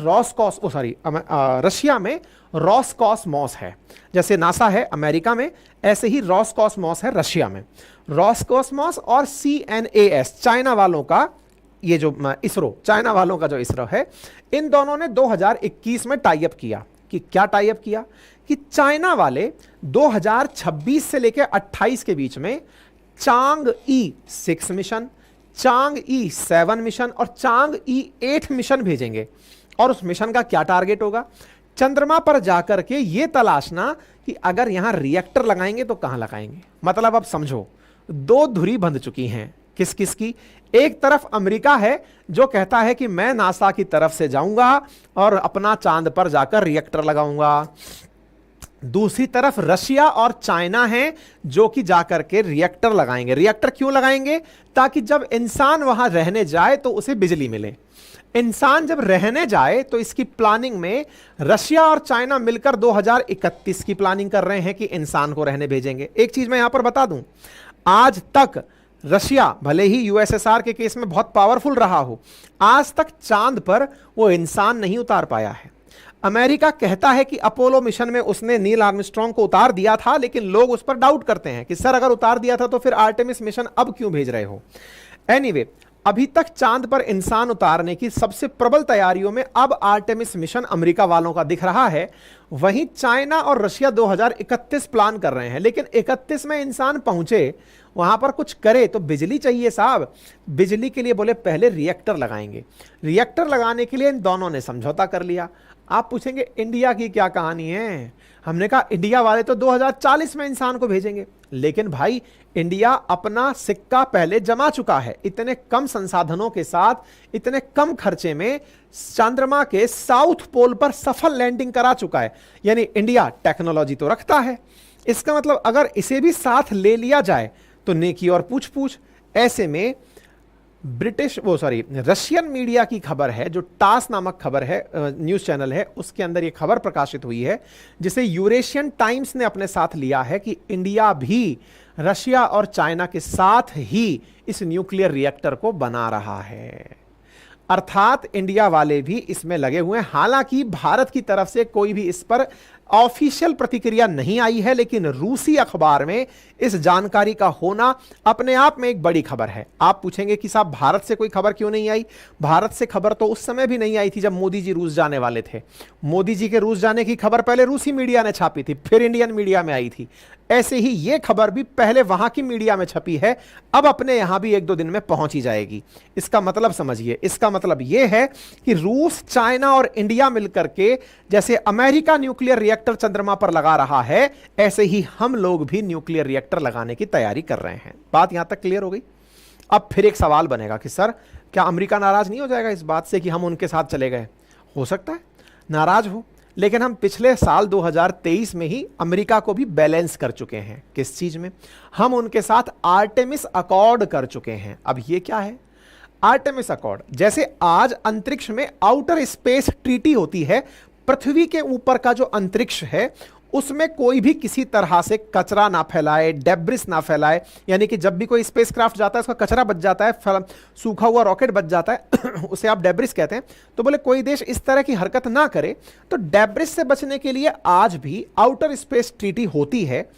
रशिया में रॉसकॉस्मॉस है। जैसे नासा है अमेरिका में, ऐसे ही रॉसकॉस्मॉस है रशिया में। रॉसकॉस्मॉस और CNAS चाइना वालों का, ये जो इसरो चाइना वालों का जो इसरो है, इन दोनों ने 2021 में टाई अप किया। कि क्या टाई अप किया कि चाइना वाले 2026 से लेकर 28 के बीच में चांग-ई 6 मिशन, चांग-ई 7 मिशन और चांग-ई 8 मिशन भेजेंगे। और उस मिशन का क्या टारगेट होगा, चंद्रमा पर जाकर के ये तलाशना कि अगर यहां रिएक्टर लगाएंगे तो कहां लगाएंगे। मतलब अब समझो, दो धुरी बंध चुकी हैं। किस किस की, एक तरफ अमेरिका है जो कहता है कि मैं नासा की तरफ से जाऊंगा और अपना चांद पर जाकर रिएक्टर लगाऊंगा, दूसरी तरफ रशिया और चाइना है जो कि जाकर के रिएक्टर लगाएंगे। रिएक्टर क्यों लगाएंगे, ताकि जब इंसान वहां रहने जाए तो उसे बिजली मिले। इंसान जब रहने जाए तो इसकी प्लानिंग में रशिया और चाइना मिलकर 2031 की प्लानिंग कर रहे हैं कि इंसान को रहने भेजेंगे। एक चीज मैं यहां पर बता दूं, आज तक रशिया भले ही यूएसएसआर के केस में बहुत पावरफुल रहा हो, आज तक चांद पर वो इंसान नहीं उतार पाया है। अमेरिका कहता है कि अपोलो मिशन में उसने नील आर्मस्ट्रांग को उतार दिया था, लेकिन लोग उस पर डाउट करते हैं कि सर अगर उतार दिया था तो फिर आर्टेमिस मिशन अब क्यों भेज रहे हो। एनीवे, अभी तक चांद पर इंसान उतारने की सबसे प्रबल तैयारियों में अब आर्टेमिस मिशन अमेरिका वालों का दिख रहा है। वहीं चाइना और रशिया 2031 प्लान कर रहे हैं, लेकिन 31 में इंसान पहुंचे, वहां पर कुछ करे तो बिजली चाहिए साहब। बिजली के लिए बोले पहले रिएक्टर लगाएंगे। रिएक्टर लगाने के लिए इन दोनों ने समझौता कर लिया। आप पूछेंगे इंडिया की क्या कहानी है, हमने कहा इंडिया वाले तो 2040 में इंसान को भेजेंगे। लेकिन भाई इंडिया अपना सिक्का पहले जमा चुका है, इतने कम संसाधनों के साथ, इतने कम खर्चे में चंद्रमा के साउथ पोल पर सफल लैंडिंग करा चुका है। यानी इंडिया टेक्नोलॉजी तो रखता है, इसका मतलब अगर इसे भी साथ ले लिया जाए तो नेकी और पूछ पूछ। ऐसे में रशियन मीडिया की खबर है, जो टास नामक खबर है, न्यूज चैनल है, उसके अंदर यह खबर प्रकाशित हुई है, जिसे यूरेशियन टाइम्स ने अपने साथ लिया है कि इंडिया भी रशिया और चाइना के साथ ही इस न्यूक्लियर रिएक्टर को बना रहा है। अर्थात इंडिया वाले भी इसमें लगे हुए हैं। हालांकि भारत की तरफ से कोई भी इस पर ऑफिशियल प्रतिक्रिया नहीं आई है, लेकिन रूसी अखबार में इस जानकारी का होना अपने आप में एक बड़ी खबर है। आप पूछेंगे कि साहब भारत से कोई खबर क्यों नहीं आई। भारत से खबर तो उस समय भी नहीं आई थी जब मोदी जी रूस जाने वाले थे। मोदी जी के रूस जाने की खबर पहले रूसी मीडिया ने छापी थी, फिर इंडियन मीडिया में आई थी। ऐसे ही यह खबर भी पहले वहां की मीडिया में छपी है, अब अपने यहां भी 1-2 दिन में पहुंच ही जाएगी। इसका मतलब समझिए, इसका मतलब यह है कि रूस, चाइना और इंडिया मिलकर के जैसे अमेरिका न्यूक्लियर रिएक्टर चंद्रमा पर लगा रहा है, ऐसे ही हम लोग भी न्यूक्लियर रिएक्टर लगाने की तैयारी कर रहे हैं। बात यहां तक क्लियर हो गई। अब फिर एक सवाल बनेगा कि सर क्या अमेरिका नाराज नहीं हो जाएगा इस बात से कि हम उनके साथ चले गए। हो सकता है नाराज हो, लेकिन हम पिछले साल 2023 में ही अमेरिका को भी बैलेंस कर चुके हैं। किस चीज में, हम उनके साथ आर्टेमिस अकॉर्ड कर चुके हैं। अब ये क्या है आर्टेमिस अकॉर्ड, जैसे आज अंतरिक्ष में आउटर स्पेस ट्रीटी होती है, पृथ्वी के ऊपर का जो अंतरिक्ष है उसमें कोई भी किसी तरह से कचरा ना फैलाए, डेब्रिस ना फैलाए। यानी कि जब भी कोई स्पेसक्राफ्ट जाता है उसका कचरा बच जाता है, सूखा हुआ रॉकेट बच जाता है उसे आप डेब्रिस कहते हैं। तो बोले कोई देश इस तरह की हरकत ना करे, तो डेब्रिस से बचने के लिए आज भी आउटर स्पेस ट्रीटी होती है।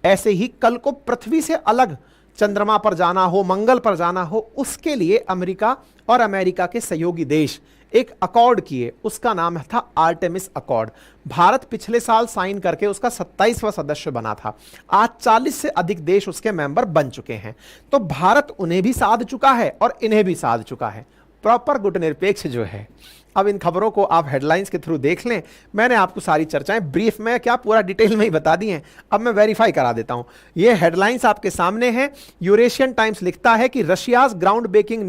ऐसे ही कल को पृथ्वी से अलग चंद्रमा पर जाना हो, मंगल पर जाना हो, उसके लिए अमेरिका और अमेरिका के सहयोगी देश एक अकॉर्ड किए, उसका नाम था आर्टेमिस अकॉर्ड। भारत पिछले साल साइन करके उसका 27वां सदस्य बना था। आज 40 से अधिक देश उसके मेंबर बन चुके हैं। तो भारत उन्हें भी साध चुका है और इन्हें भी साध चुका है, प्रॉपर गुटनिरपेक्ष जो है। अब इन खबरों को आप हेडलाइंस के थ्रू देख लें। मैंने आपको सारी चर्चाएं ब्रीफ में क्या पूरा डिटेल में ही बता दी हैं। अब मैं वेरीफाई करा देता हूं। ये हेडलाइंस आपके सामने हैं। यूरेशियन टाइम्स लिखता है कि Russia's ground breaking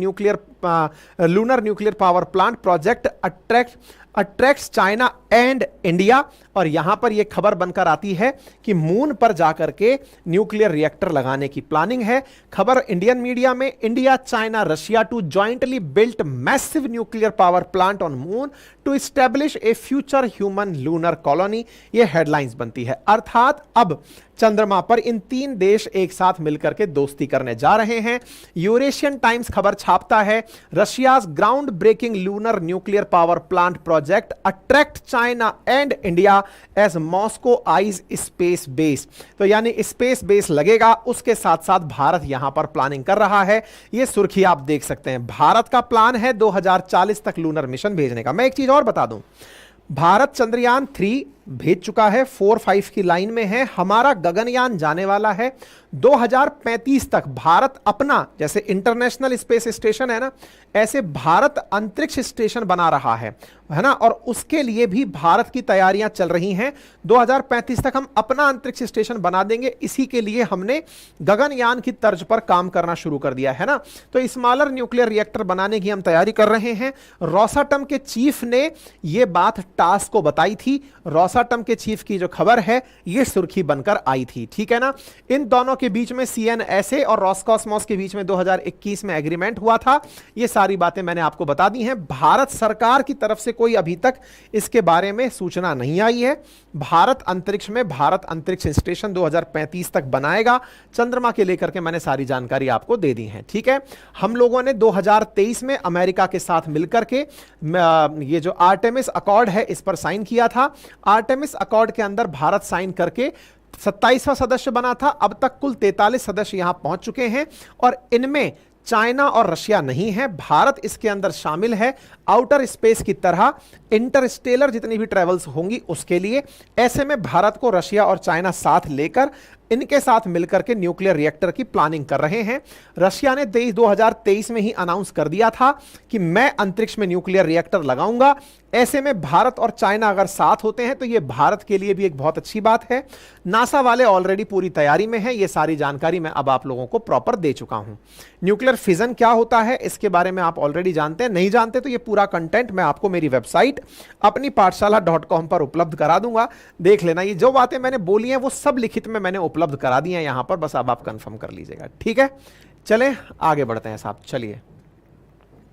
lunar nuclear power plant project attracts China and India. और यहां पर यह खबर बनकर आती है कि मून पर जाकर के न्यूक्लियर रिएक्टर लगाने की प्लानिंग है। खबर इंडियन मीडिया में, India China Russia to jointly built massive nuclear power plant on moon to establish a future human lunar colony. यह हेडलाइंस बनती है। अर्थात अब चंद्रमा पर इन 3 देश एक साथ मिलकर के दोस्ती करने जा रहे हैं। यूरेशियन टाइम्स खबर छापता है, Russia's ground breaking lunar nuclear power plant project attract China and India as Moscow eyes space base. तो यानी स्पेस बेस लगेगा, उसके साथ साथ भारत यहां पर प्लानिंग कर रहा है। यह सुर्खी आप देख सकते हैं। भारत का प्लान है 2040 तक लूनर मिशन भेजने का। मैं एक चीज और बता दूं, भारत चंद्रयान 3 भेज चुका है, 4-5 की लाइन में है। हमारा गगनयान जाने वाला है 2035 तक। भारत अपना, जैसे इंटरनेशनल स्पेस स्टेशन है ना, ऐसे भारत अंतरिक्ष स्टेशन बना रहा है ना। और उसके लिए भी भारत की तैयारियां चल रही हैं। 2035 तक हम अपना अंतरिक्ष स्टेशन बना देंगे। इसी के लिए हमने गगनयान की तर्ज पर काम करना शुरू कर दिया है ना। तो स्मॉलर न्यूक्लियर रिएक्टर बनाने की हम तैयारी कर रहे हैं। रोसाटम के चीफ ने यह बात टास्क को बताई थी। रोसाटम के चीफ की जो खबर है, यह सुर्खी बनकर आई थी, ठीक है ना। इन दोनों के बीच में सीएनएसए और रॉसकॉस्मोस के बीच में 2021 में एग्रीमेंट हुआ था। यह सारी बातें मैंने आपको बता दी हैं। भारत सरकार की तरफ से कोई अभी तक इसके बारे में सूचना नहीं आई है। भारत अंतरिक्ष में भारत अंतरिक्ष स्टेशन 2035 तक बनाएगा। चंद्रमा के लेकर के मैंने सारी जानकारी आपको दे दी है, ठीक है। हम लोगों ने 2023 में अमेरिका के साथ मिलकर के ये जो आर्टेमिस अकॉर्ड है, इस पर साइन किया था। आर्टेमिस अकॉर्ड के अंदर भारत साइन करके 27वां सदस्य बना था। अब तक कुल 43 सदस्य यहां पहुंच चुके हैं और इनमें चाइना और रशिया नहीं है। भारत इसके अंदर शामिल है आउटर स्पेस की तरह इंटरस्टेलर जितनी भी ट्रेवल्स होंगी उसके लिए। ऐसे में भारत को रशिया और चाइना साथ लेकर इनके साथ मिलकर के न्यूक्लियर रिएक्टर की प्लानिंग कर रहे हैं। रशिया ने 2023 में ही अनाउंस कर दिया था कि मैं अंतरिक्ष में न्यूक्लियर रिएक्टर लगाऊंगा। ऐसे में भारत और चाइना अगर साथ होते हैं तो यह भारत के लिए भी एक बहुत अच्छी बात है। नासा वाले ऑलरेडी पूरी तैयारी में हैं। यह सारी जानकारी मैं अब आप लोगों को प्रॉपर दे चुका हूं। न्यूक्लियर फिजन क्या होता है इसके बारे में आप ऑलरेडी जानते हैं। नहीं जानते तो यह पूरा कंटेंट मैं आपको मेरी वेबसाइट अपनी पाठशाला.com पर उपलब्ध करा दूंगा, देख लेना। ये जो बातें मैंने बोली हैं वो सब लिखित में मैंने उपलब्ध करा दी हैं यहां पर, बस अब आप कंफर्म कर लीजिएगा, ठीक है। चलें आगे बढ़ते हैं साहब। चलिए,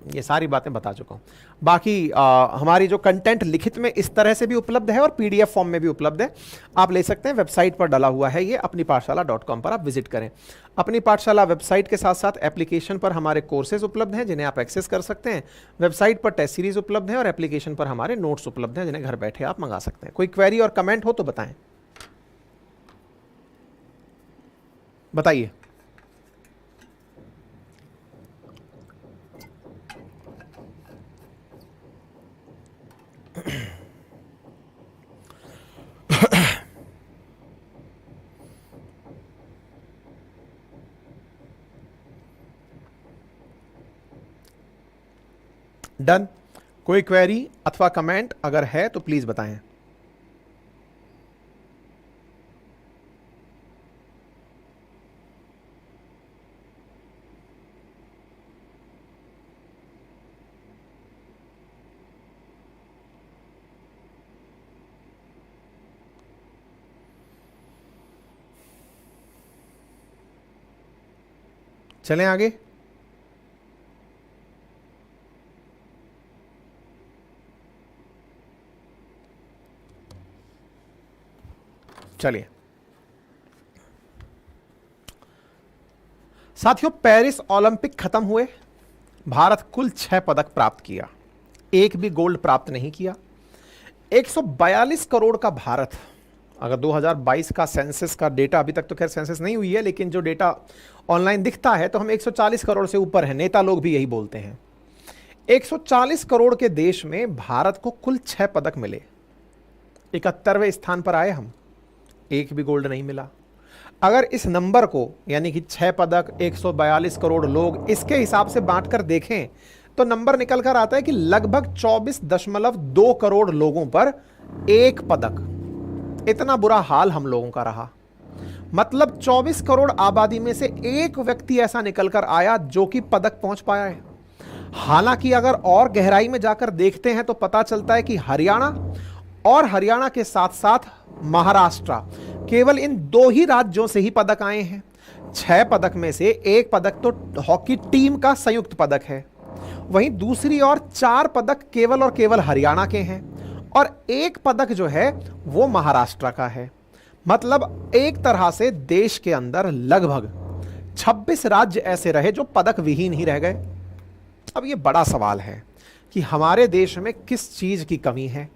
ये सारी बातें बता चुका हूं। बाकी हमारी जो कंटेंट लिखित में इस तरह से भी उपलब्ध है और पीडीएफ फॉर्म में भी उपलब्ध है, आप ले सकते हैं। वेबसाइट पर डला हुआ है ये, अपनी पाठशाला.com पर आप विजिट करें। अपनी पाठशाला वेबसाइट के साथ साथ एप्लीकेशन पर हमारे कोर्सेज उपलब्ध हैं जिन्हें आप एक्सेस कर सकते हैं। वेबसाइट पर टेस्ट सीरीज उपलब्ध है और एप्लीकेशन पर हमारे नोट्स उपलब्ध हैं जिन्हें घर बैठे आप मंगा सकते हैं। कोई क्वेरी और कमेंट हो तो बताएं, बताइए। डन। कोई क्वेरी अथवा कमेंट अगर है तो प्लीज बताएं। चलें आगे। चलिए साथियों, पेरिस ओलंपिक खत्म हुए। भारत कुल 6 पदक प्राप्त किया, एक भी गोल्ड प्राप्त नहीं किया। 142 करोड़ का भारत, अगर 2022 का सेंसस का डेटा, अभी तक तो खैर सेंसस नहीं हुई है, लेकिन जो डेटा ऑनलाइन दिखता है तो हम 140 करोड़ से ऊपर है। नेता लोग भी यही बोलते हैं। 140 करोड़ के देश में भारत को कुल 6 पदक मिले, 71वें स्थान पर आए हम, एक भी गोल्ड नहीं मिला। अगर इस नंबर को यानी कि 6 पदक 142 करोड़ लोग इसके हिसाब से बांटकर देखें तो नंबर निकल कर आता है कि लगभग 24.2 करोड़ लोगों पर एक पदक। इतना बुरा हाल हम लोगों का रहा। मतलब 24 करोड़ आबादी में से एक व्यक्ति ऐसा निकल कर आया जो कि पदक पहुंच पाया है। हालांकि अगर और गहराई में जाकर देखते हैं तो पता चलता है कि हरियाणा और हरियाणा के साथ साथ महाराष्ट्र, केवल इन 2 ही राज्यों से ही पदक आए हैं। 6 पदक में से एक पदक तो हॉकी टीम का संयुक्त पदक है, वहीं दूसरी ओर 4 पदक केवल और केवल हरियाणा के हैं और एक पदक जो है वो महाराष्ट्र का है। मतलब एक तरह से देश के अंदर लगभग 26 राज्य ऐसे रहे जो पदक विहीन ही रह गए। अब ये बड़ा सवाल है कि हमारे देश में किस चीज की कमी है।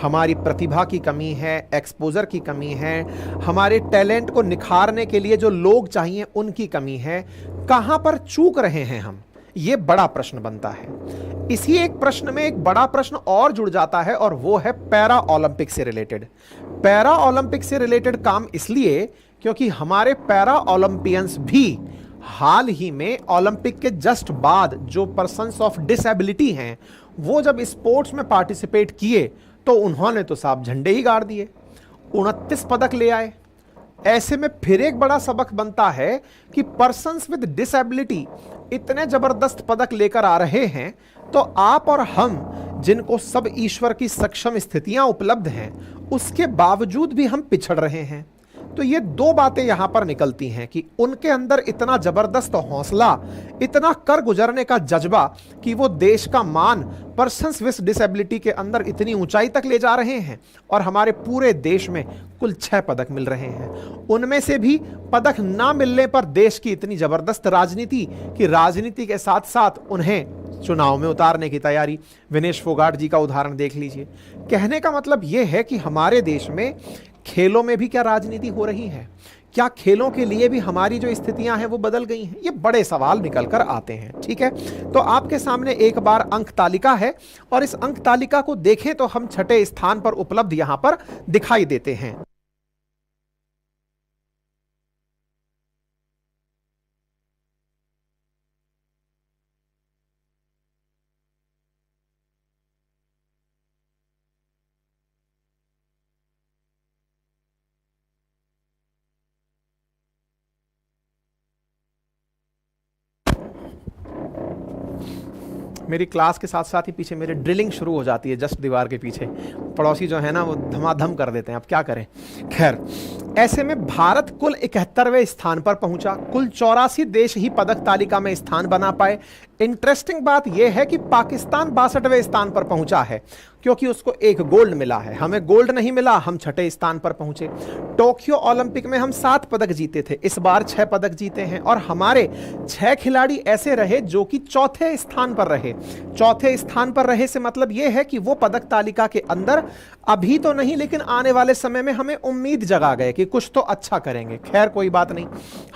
हमारी प्रतिभा की कमी है, एक्सपोजर की कमी है, हमारे टैलेंट को निखारने के लिए जो लोग चाहिए उनकी कमी है। कहां पर चूक रहे हैं हम, ये बड़ा प्रश्न बनता है। इसी एक प्रश्न में एक बड़ा प्रश्न और जुड़ जाता है और वो है पैरा ओलंपिक से रिलेटेड। पैरा ओलंपिक से रिलेटेड काम इसलिए क्योंकि हमारे पैरा ओलंपियंस भी हाल ही में ओलंपिक के जस्ट बाद जो पर्सन्स ऑफ डिसेबिलिटी हैं वो जब स्पोर्ट्स में पार्टिसिपेट किए तो उन्होंने तो साहब झंडे ही गाड़ दिए, 29 पदक ले आए। ऐसे में फिर एक बड़ा सबक बनता है कि पर्सन्स विद डिसेबिलिटी इतने जबरदस्त पदक लेकर आ रहे हैं तो आप और हम जिनको सब ईश्वर की सक्षम स्थितियां उपलब्ध हैं उसके बावजूद भी हम पिछड़ रहे हैं। तो ये 2 बातें यहां पर निकलती हैं कि उनके अंदर इतना जबरदस्त हौसला, इतना कर गुजरने का जज्बा कि वो देश का मान पर्सन्स विद डिसेबिलिटी के अंदर इतनी ऊंचाई तक ले जा रहे हैं और हमारे पूरे देश में कुल 6 पदक मिल रहे हैं। उनमें से भी पदक ना मिलने पर देश की इतनी जबरदस्त राजनीति कि राजनीति के साथ साथ उन्हें चुनाव में उतारने की तैयारी। विनेश फोगाट जी का उदाहरण देख लीजिए। कहने का मतलब यह है कि हमारे देश में खेलों में भी क्या राजनीति हो रही है? क्या खेलों के लिए भी हमारी जो स्थितियां हैं वो बदल गई हैं? ये बड़े सवाल निकल कर आते हैं। ठीक है, तो आपके सामने एक बार अंक तालिका है और इस अंक तालिका को देखें तो हम 6ठे स्थान पर उपलब्ध यहां पर दिखाई देते हैं। मेरी क्लास के साथ साथ ही पीछे मेरे ड्रिलिंग शुरू हो जाती है, जस्ट दीवार के पीछे पड़ोसी जो है ना वो धमाधम कर देते हैं। अब क्या करें, खैर ऐसे में भारत कुल 71वें स्थान पर पहुंचा। कुल 84 देश ही पदक तालिका में स्थान बना पाए। इंटरेस्टिंग बात यह है कि पाकिस्तान 62वें स्थान पर पहुंचा है क्योंकि उसको एक गोल्ड मिला है, हमें गोल्ड नहीं मिला, हम 6ठे स्थान पर पहुंचे। टोक्यो ओलंपिक में हम 7 पदक जीते थे, इस बार 6 पदक जीते हैं और हमारे 6 खिलाड़ी ऐसे रहे जो कि 4थे स्थान पर रहे। 4थे स्थान पर रहे से मतलब यह है कि वो पदक तालिका के अंदर अभी तो नहीं लेकिन आने वाले समय में हमें उम्मीद जगा गए कि कुछ तो अच्छा करेंगे। खैर कोई बात नहीं,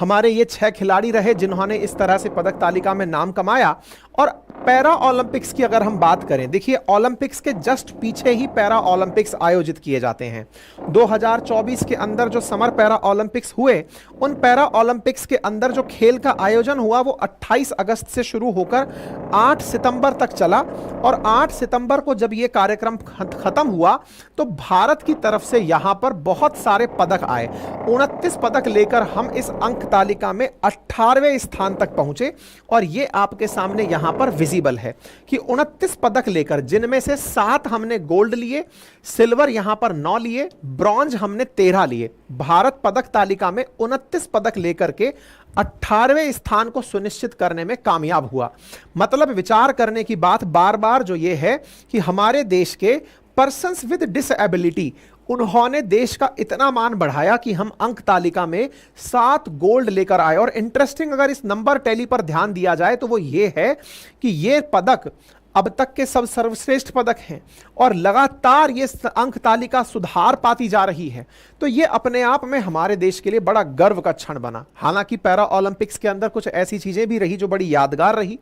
हमारे ये 6 खिलाड़ी रहे जिन्होंने इस तरह से पदक तालिका में नाम कमाया। और पैरा ओलंपिक्स की अगर हम बात करें, देखिए ओलंपिक्स के जस्ट पीछे ही पैरा ओलंपिक्स आयोजित किए जाते हैं। 2024 के अंदर जो समर पैरा ओलंपिक्स हुए, उन पैरा ओलंपिक्स के अंदर जो खेल का आयोजन हुआ वो 28 अगस्त से शुरू होकर 8 सितंबर तक चला और 8 सितंबर को जब ये कार्यक्रम खत्म हुआ तो भारत की तरफ से यहां पर बहुत सारे पदक आए। 29 पदक लेकर हम इस अंक तालिका में 18वें स्थान तक पहुंचे और ये आपके सामने यहां पर विजिबल है कि 29 पदक लेकर जिनमें से 7 हमने गोल्ड लिए, सिल्वर यहां पर 9 लिए, ब्रॉन्ज हमने 13 लिए। भारत पदक तालिका में 29 पदक लेकर के 18वें स्थान को सुनिश्चित करने में कामयाब हुआ। मतलब विचार करने की बात बार बार जो ये है कि हमारे देश के पर्सन्स विद डिसेबिलिटी, उन्होंने देश का इतना मान बढ़ाया कि हम अंक तालिका में 7 गोल्ड लेकर आए। और इंटरेस्टिंग अगर इस नंबर टैली पर ध्यान दिया जाए तो वो ये है कि ये पदक अब तक के सब सर्वश्रेष्ठ पदक हैं और लगातार ये अंक तालिका सुधार पाती जा रही है। तो ये अपने आप में हमारे देश के लिए बड़ा गर्व का क्षण बना। हालांकि पैरा ओलंपिक्स के अंदर कुछ ऐसी चीजें भी रही जो बड़ी यादगार रही,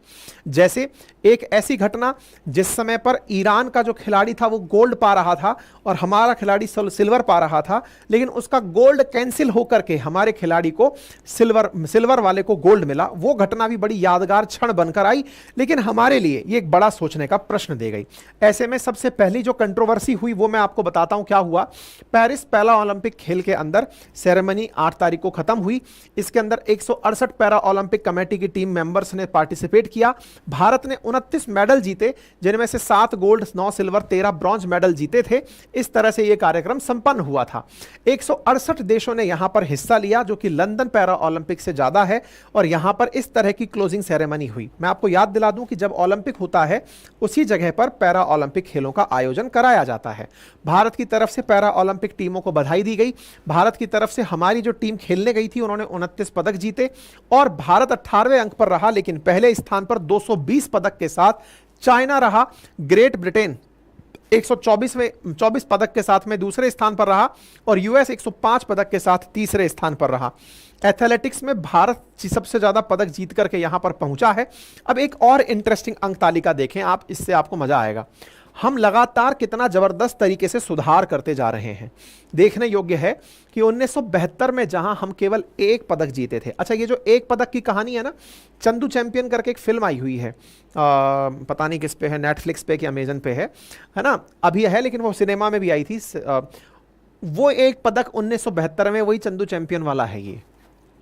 जैसे एक ऐसी घटना जिस समय पर ईरान का जो खिलाड़ी था वो गोल्ड पा रहा था और हमारा खिलाड़ी सिल्वर पा रहा था, लेकिन उसका गोल्ड कैंसिल होकर के हमारे खिलाड़ी को सिल्वर वाले को गोल्ड मिला। वो घटना भी बड़ी यादगार क्षण बनकर आई, लेकिन हमारे लिए ये एक बड़ा सोचने का प्रश्न दे गई। ऐसे में सबसे पहली जो कंट्रोवर्सी हुई वो मैं आपको बताता हूं क्या हुआ। पेरिस पैरा ओलंपिक खेल के अंदर सेरेमनी 8 तारीख को खत्म हुई। इसके अंदर 168 पैरा ओलंपिक कमेटी की टीम मेंबर्स ने पार्टिसिपेट किया। भारत ने 29 मेडल जीते, जिनमें से 7 गोल्ड, 9 सिल्वर, 13 ब्रॉन्ज मेडल जीते थे। इस तरह से यह कार्यक्रम संपन्न हुआ था। 168 देशों ने यहां पर हिस्सा लिया, जो कि लंदन पैरा ओलंपिक से ज्यादा है, और यहां पर इस तरह की क्लोजिंग सेरेमनी हुई। मैं आपको याद दिला दूं कि जब ओलंपिक होता है उसी जगह पर पैरा ओलंपिक खेलों का आयोजन कराया जाता है। भारत की तरफ से पैरा ओलंपिक टीमों को बधाई दी गई। भारत की तरफ से हमारी जो टीम खेलने गई थी उन्होंने 29 पदक जीते और भारत 18वें अंक पर रहा, लेकिन पहले स्थान पर 220 पदक के साथ चाइना रहा। ग्रेट ब्रिटेन 124 पदक के साथ में दूसरे स्थान पर रहा और यूएस 105 पदक के साथ तीसरे स्थान पर रहा। एथलेटिक्स में भारत सबसे ज्यादा पदक जीत करके यहां पर पहुंचा है। अब एक और इंटरेस्टिंग अंक तालिका देखें आप, इससे आपको मजा आएगा। हम लगातार कितना जबरदस्त तरीके से सुधार करते जा रहे हैं। देखने योग्य है कि 1972 में जहां हम केवल 1 पदक जीते थे। अच्छा, ये जो 1 पदक की कहानी है ना, चंदू चैंपियन करके एक फिल्म आई हुई है, पता नहीं किस पे है, नेटफ्लिक्स पे कि अमेजन पे है ना, अभी है, लेकिन वो सिनेमा में भी आई थी। वो 1 पदक 1972 में, वही चंदू चैंपियन वाला है ये।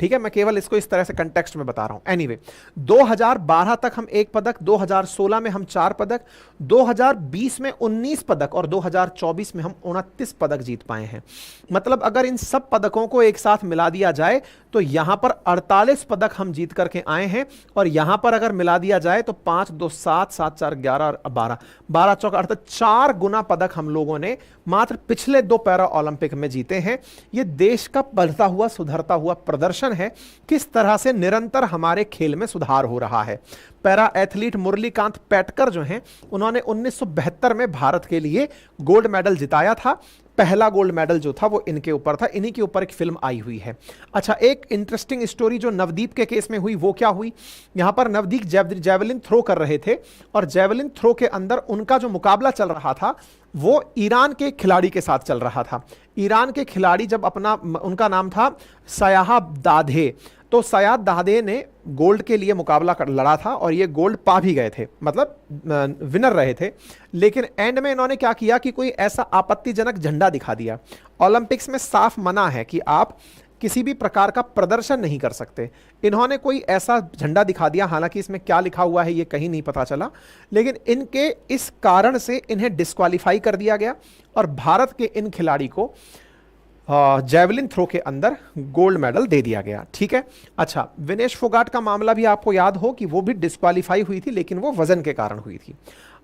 ठीक है, मैं केवल इसको इस तरह से कंटेक्स्ट में बता रहा हूं। एनीवे, 2012 तक हम 1 पदक, 2016 में हम 4 पदक, 2020 में 19 पदक और 2024 में हम 29 पदक जीत पाए हैं। मतलब अगर इन सब पदकों को एक साथ मिला दिया जाए तो यहां पर 48 पदक हम जीत करके आए हैं, और यहां पर अगर मिला दिया जाए तो 5 2 7 7 4 11 और 12 12 चौक अर्थात 4 गुना पदक हम लोगों ने मात्र पिछले 2 पैरा ओलंपिक में जीते हैं। यह देश का बढ़ता हुआ सुधरता हुआ प्रदर्शन है, किस तरह से निरंतर हमारे खेल में सुधार हो रहा है। पैरा एथलीट मुरलीकांत पैटकर जो हैं, उन्होंने 1972 में भारत के लिए गोल्ड मेडल जिताया था। पहला गोल्ड मेडल जो था वो इनके ऊपर था। इन्हीं के ऊपर एक फिल्म आई हुई है। अच्छा, एक इंटरेस्टिंग स्टोरी जो नवदीप के केस में हुई वो क्या हुई, यहां पर नवदीप जैवलिन थ्रो कर रहे थे और जैवलिन थ्रो के अंदर उनका जो मुकाबला चल रहा था वो ईरान के खिलाड़ी के साथ चल रहा था। ईरान के खिलाड़ी जब उनका नाम था सयाह दाधे, तो सयाद दादे ने गोल्ड के लिए मुकाबला लड़ा था और ये गोल्ड पा भी गए थे, मतलब विनर रहे थे। लेकिन एंड में इन्होंने क्या किया कि कोई ऐसा आपत्तिजनक झंडा दिखा दिया। ओलंपिक्स में साफ मना है कि आप किसी भी प्रकार का प्रदर्शन नहीं कर सकते। इन्होंने कोई ऐसा झंडा दिखा दिया, हालांकि इसमें क्या लिखा हुआ है ये कहीं नहीं पता चला, लेकिन इनके इस कारण से इन्हें डिस्क्वालीफाई कर दिया गया और भारत के इन खिलाड़ी को जैवलिन थ्रो के अंदर गोल्ड मेडल दे दिया गया। ठीक है। अच्छा, विनेश फोगाट का मामला भी आपको याद हो कि वो भी डिस्क्वालीफाई हुई थी, लेकिन वो वजन के कारण हुई थी।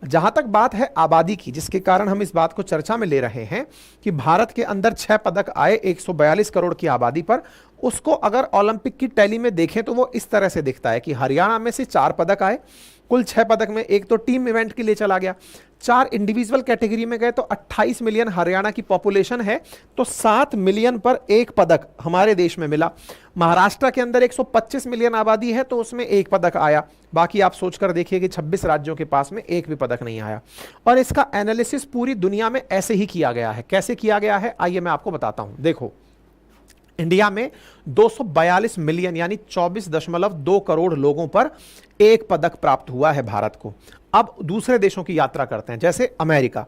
जहां तक बात है आबादी की, जिसके कारण हम इस बात को चर्चा में ले रहे हैं कि भारत के अंदर 6 पदक आए 142 करोड़ की आबादी पर, उसको अगर ओलंपिक की टैली में देखें तो वो इस तरह से दिखता है कि हरियाणा में से 4 पदक आए, कुल 6 पदक में एक तो टीम इवेंट के लिए चला गया, 4 इंडिविजुअल कैटेगरी में गए तो 28 मिलियन हरियाणा की पॉपुलेशन है, तो 7 मिलियन पर 1 पदक हमारे देश में मिला। महाराष्ट्र के अंदर 125 मिलियन आबादी है तो उसमें 1 पदक आया। बाकी आप सोचकर देखिए कि 26 राज्यों के पास में 1 भी पदक नहीं आया। और इसका एनालिसिस पूरी दुनिया में ऐसे ही किया गया है। कैसे किया गया है आइए मैं आपको बताता हूं। देखो, इंडिया में 242 मिलियन यानी 24.2 करोड़ लोगों पर 1 पदक प्राप्त हुआ है भारत को। अब दूसरे देशों की यात्रा करते हैं, जैसे अमेरिका।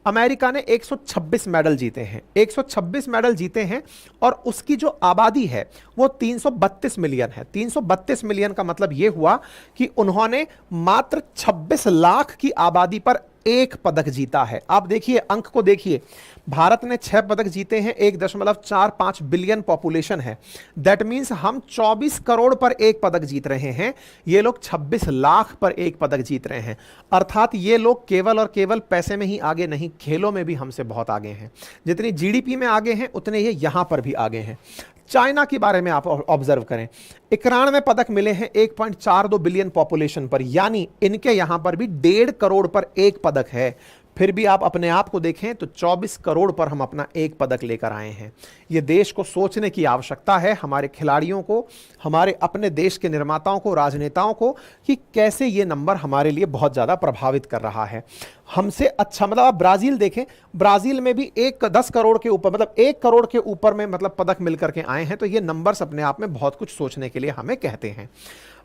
अमेरिका ने 126 मेडल जीते हैं, 126 मेडल जीते हैं और उसकी जो आबादी है वो 332 मिलियन है। 332 मिलियन का मतलब यह हुआ कि उन्होंने मात्र 26 लाख की आबादी पर 1 पदक जीता है। आप देखिए अंक को देखिए, भारत ने 6 पदक जीते हैं, 1.45 बिलियन पॉपुलेशन है। दैट मींस हम 24 करोड़ पर 1 पदक जीत रहे हैं, ये लोग 26 लाख पर 1 पदक जीत रहे हैं। अर्थात ये लोग केवल और केवल पैसे में ही आगे नहीं, खेलों में भी हमसे बहुत आगे हैं। जितनी जीडीपी में आगे हैं उतने ये यहां पर भी आगे हैं। चाइना के बारे में आप ऑब्जर्व करें, 91 पदक मिले हैं 1.42 बिलियन पॉपुलेशन पर, यानी इनके यहां पर भी 1.5 करोड़ पर एक पदक है। फिर भी आप अपने आप को देखें तो 24 करोड़ पर हम अपना एक पदक लेकर आए हैं। यह देश को सोचने की आवश्यकता है, हमारे खिलाड़ियों को, हमारे अपने देश के निर्माताओं को, राजनेताओं को, कि कैसे ये नंबर हमारे लिए बहुत ज़्यादा प्रभावित कर रहा है। हमसे अच्छा मतलब आप ब्राज़ील देखें, ब्राज़ील में भी 10 करोड़ के ऊपर, मतलब 1 करोड़ के ऊपर में मतलब पदक मिल करके आए हैं। तो ये नंबर्स अपने आप में बहुत कुछ सोचने के लिए हमें कहते हैं।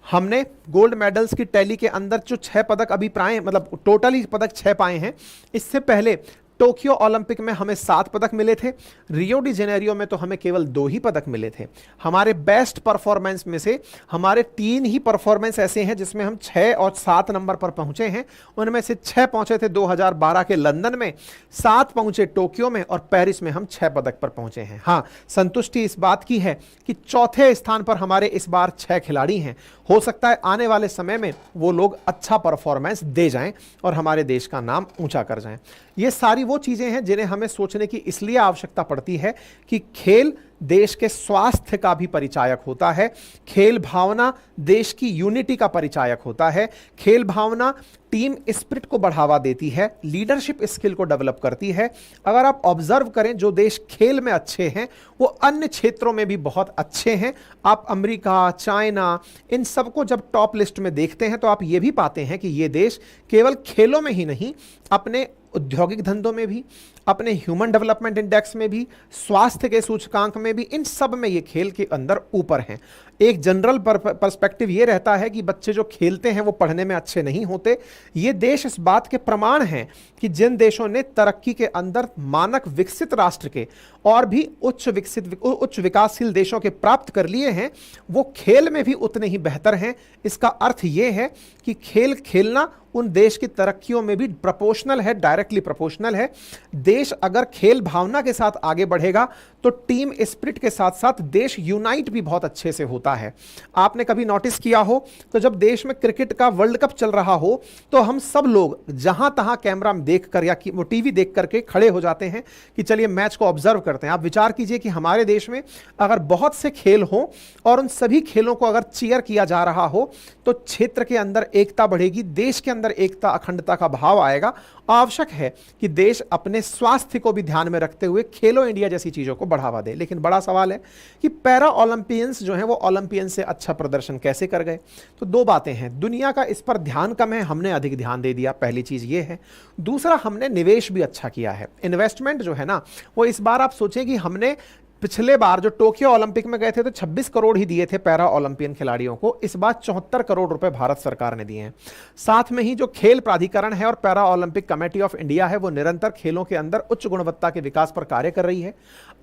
हमने गोल्ड मेडल्स की टैली के अंदर जो 6 पदक अभी पाए, मतलब टोटली पदक 6 पाए हैं। इससे पहले टोक्यो ओलंपिक में हमें 7 पदक मिले थे, रियो डी जेनेरियो में तो हमें केवल 2 ही पदक मिले थे। हमारे बेस्ट परफॉर्मेंस में से हमारे 3 ही परफॉर्मेंस ऐसे हैं जिसमें हम 6 और 7 नंबर पर पहुंचे हैं। उनमें से 6 पहुंचे थे 2012 के लंदन में, 7 पहुंचे टोक्यो में, और पेरिस में हम 6 पदक पर पहुंचे हैं। हाँ, संतुष्टि इस बात की है कि चौथे स्थान पर हमारे इस बार 6 खिलाड़ी हैं। हो सकता है आने वाले समय में वो लोग अच्छा परफॉर्मेंस दे जाएं और हमारे देश का नाम ऊंचा कर जाएं। ये सारी वो चीजें हैं जिन्हें हमें सोचने की इसलिए आवश्यकता पड़ती है कि खेल देश के स्वास्थ्य का भी परिचायक होता है, खेल भावना देश की यूनिटी का परिचायक होता है, खेल भावना टीम स्पिरिट को बढ़ावा देती है, लीडरशिप स्किल को डेवलप करती है। अगर आप ऑब्जर्व करें, जो देश खेल में अच्छे हैं वो अन्य क्षेत्रों में भी बहुत अच्छे हैं। आप अमेरिका, चाइना, इन सबको जब टॉप लिस्ट में देखते हैं तो आप ये भी पाते हैं कि ये देश केवल खेलों में ही नहीं, अपने औद्योगिक धंधों में भी, अपने ह्यूमन डेवलपमेंट इंडेक्स में भी, स्वास्थ्य के सूचकांक में भी, इन सब में ये खेल के अंदर ऊपर हैं। एक जनरल पर्सपेक्टिव ये रहता है कि बच्चे जो खेलते हैं वो पढ़ने में अच्छे नहीं होते। ये देश इस बात के प्रमाण हैं कि जिन देशों ने तरक्की के अंदर मानक विकसित राष्ट्र के और भी उच्च विकासशील देशों के प्राप्त कर लिए हैं, वो खेल में भी उतने ही बेहतर हैं। इसका अर्थ ये है कि खेल खेलना उन देश की तरक्कियों में भी प्रोपोर्शनल है, डायरेक्टली प्रोपोर्शनल है। देश अगर खेल भावना के साथ आगे बढ़ेगा तो टीम स्पिरिट के साथ साथ देश यूनाइट भी बहुत अच्छे से होता है। आपने कभी नोटिस किया हो तो जब देश में क्रिकेट का वर्ल्ड कप चल रहा हो तो हम सब लोग जहां तहां कैमरा में देखकर या वो टीवी देख करके खड़े हो जाते हैं कि चलिए मैच को ऑब्जर्व करते हैं। आप विचार कीजिए कि हमारे देश में अगर बहुत से खेल हो और उन सभी खेलों को अगर चीयर किया जा रहा हो तो क्षेत्र के अंदर एकता बढ़ेगी, देश के अंदर एकता, अखंडता का भाव आएगा। आवश्यक है कि देश अपने स्वास्थ्य को भी ध्यान में रखते हुए खेलो इंडिया जैसी चीजों को बढ़ावा दे। लेकिन बड़ा सवाल है कि पैरा ओलंपियंस जो हैं वो ओलंपियन से अच्छा प्रदर्शन कैसे कर गए? तो 2 बातें हैं, दुनिया का इस पर ध्यान कम है, हमने अधिक ध्यान दे दिया, पहली चीज ये है। दूसरा, हमने निवेश भी अच्छा किया है। इन्वेस्टमेंट जो है ना, वो इस बार आप सोचें कि हमने पिछले बार जो टोक्यो ओलंपिक में गए थे तो 26 करोड़ ही दिए थे पैरा ओलंपियन खिलाड़ियों को, इस बार 74 करोड़ रुपए भारत सरकार ने दिए हैं। साथ में ही जो खेल प्राधिकरण है और para Olympic committee of India है वो निरंतर खेलों के अंदर उच्च गुणवत्ता के विकास पर कार्य कर रही है।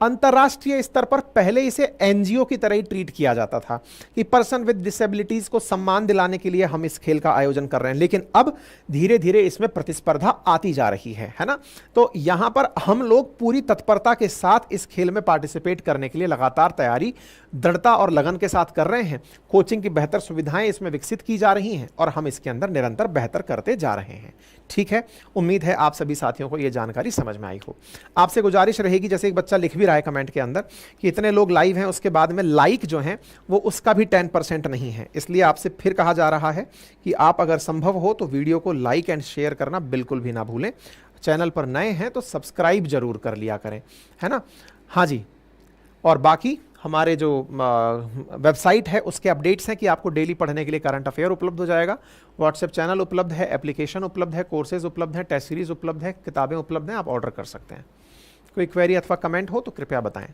अंतर्राष्ट्रीय स्तर पर पहले इसे एनजीओ की तरह ही ट्रीट किया जाता था कि पर्सन विद डिसेबिलिटीज को सम्मान दिलाने के लिए हम इस खेल का आयोजन कर रहे हैं, लेकिन अब धीरे धीरे इसमें प्रतिस्पर्धा आती जा रही है ना। तो यहां पर हम लोग पूरी तत्परता के साथ इस खेल में पार्टिसिपेट करने के लिए लगातार तैयारी, दृढ़ता और लगन के साथ कर रहे हैं। कोचिंग की बेहतर सुविधाएं इसमें विकसित की जा रही हैं और हम इसके अंदर निरंतर बेहतर करते जा रहे हैं। ठीक है, उम्मीद है आप सभी साथियों को यह जानकारी समझ में आई हो। आपसे गुजारिश रहेगी, जैसे एक बच्चा लिख भी रहा है कमेंट के अंदर कि इतने लोग लाइव हैं, उसके बाद में लाइक जो हैं वो उसका भी 10% नहीं है, इसलिए आपसे फिर कहा जा रहा है कि आप अगर संभव हो तो वीडियो को लाइक एंड शेयर करना बिल्कुल भी ना भूलें। चैनल पर नए हैं तो सब्सक्राइब जरूर कर लिया करें, है ना। हाँ जी, और बाकी हमारे जो वेबसाइट है उसके अपडेट्स हैं कि आपको डेली पढ़ने के लिए करंट अफेयर उपलब्ध हो जाएगा। व्हाट्सएप चैनल उपलब्ध है, एप्लीकेशन उपलब्ध है, कोर्सेज उपलब्ध हैं, टेस्ट सीरीज उपलब्ध है, किताबें उपलब्ध हैं, आप ऑर्डर कर सकते हैं। कोई क्वेरी अथवा कमेंट हो तो कृपया बताएं।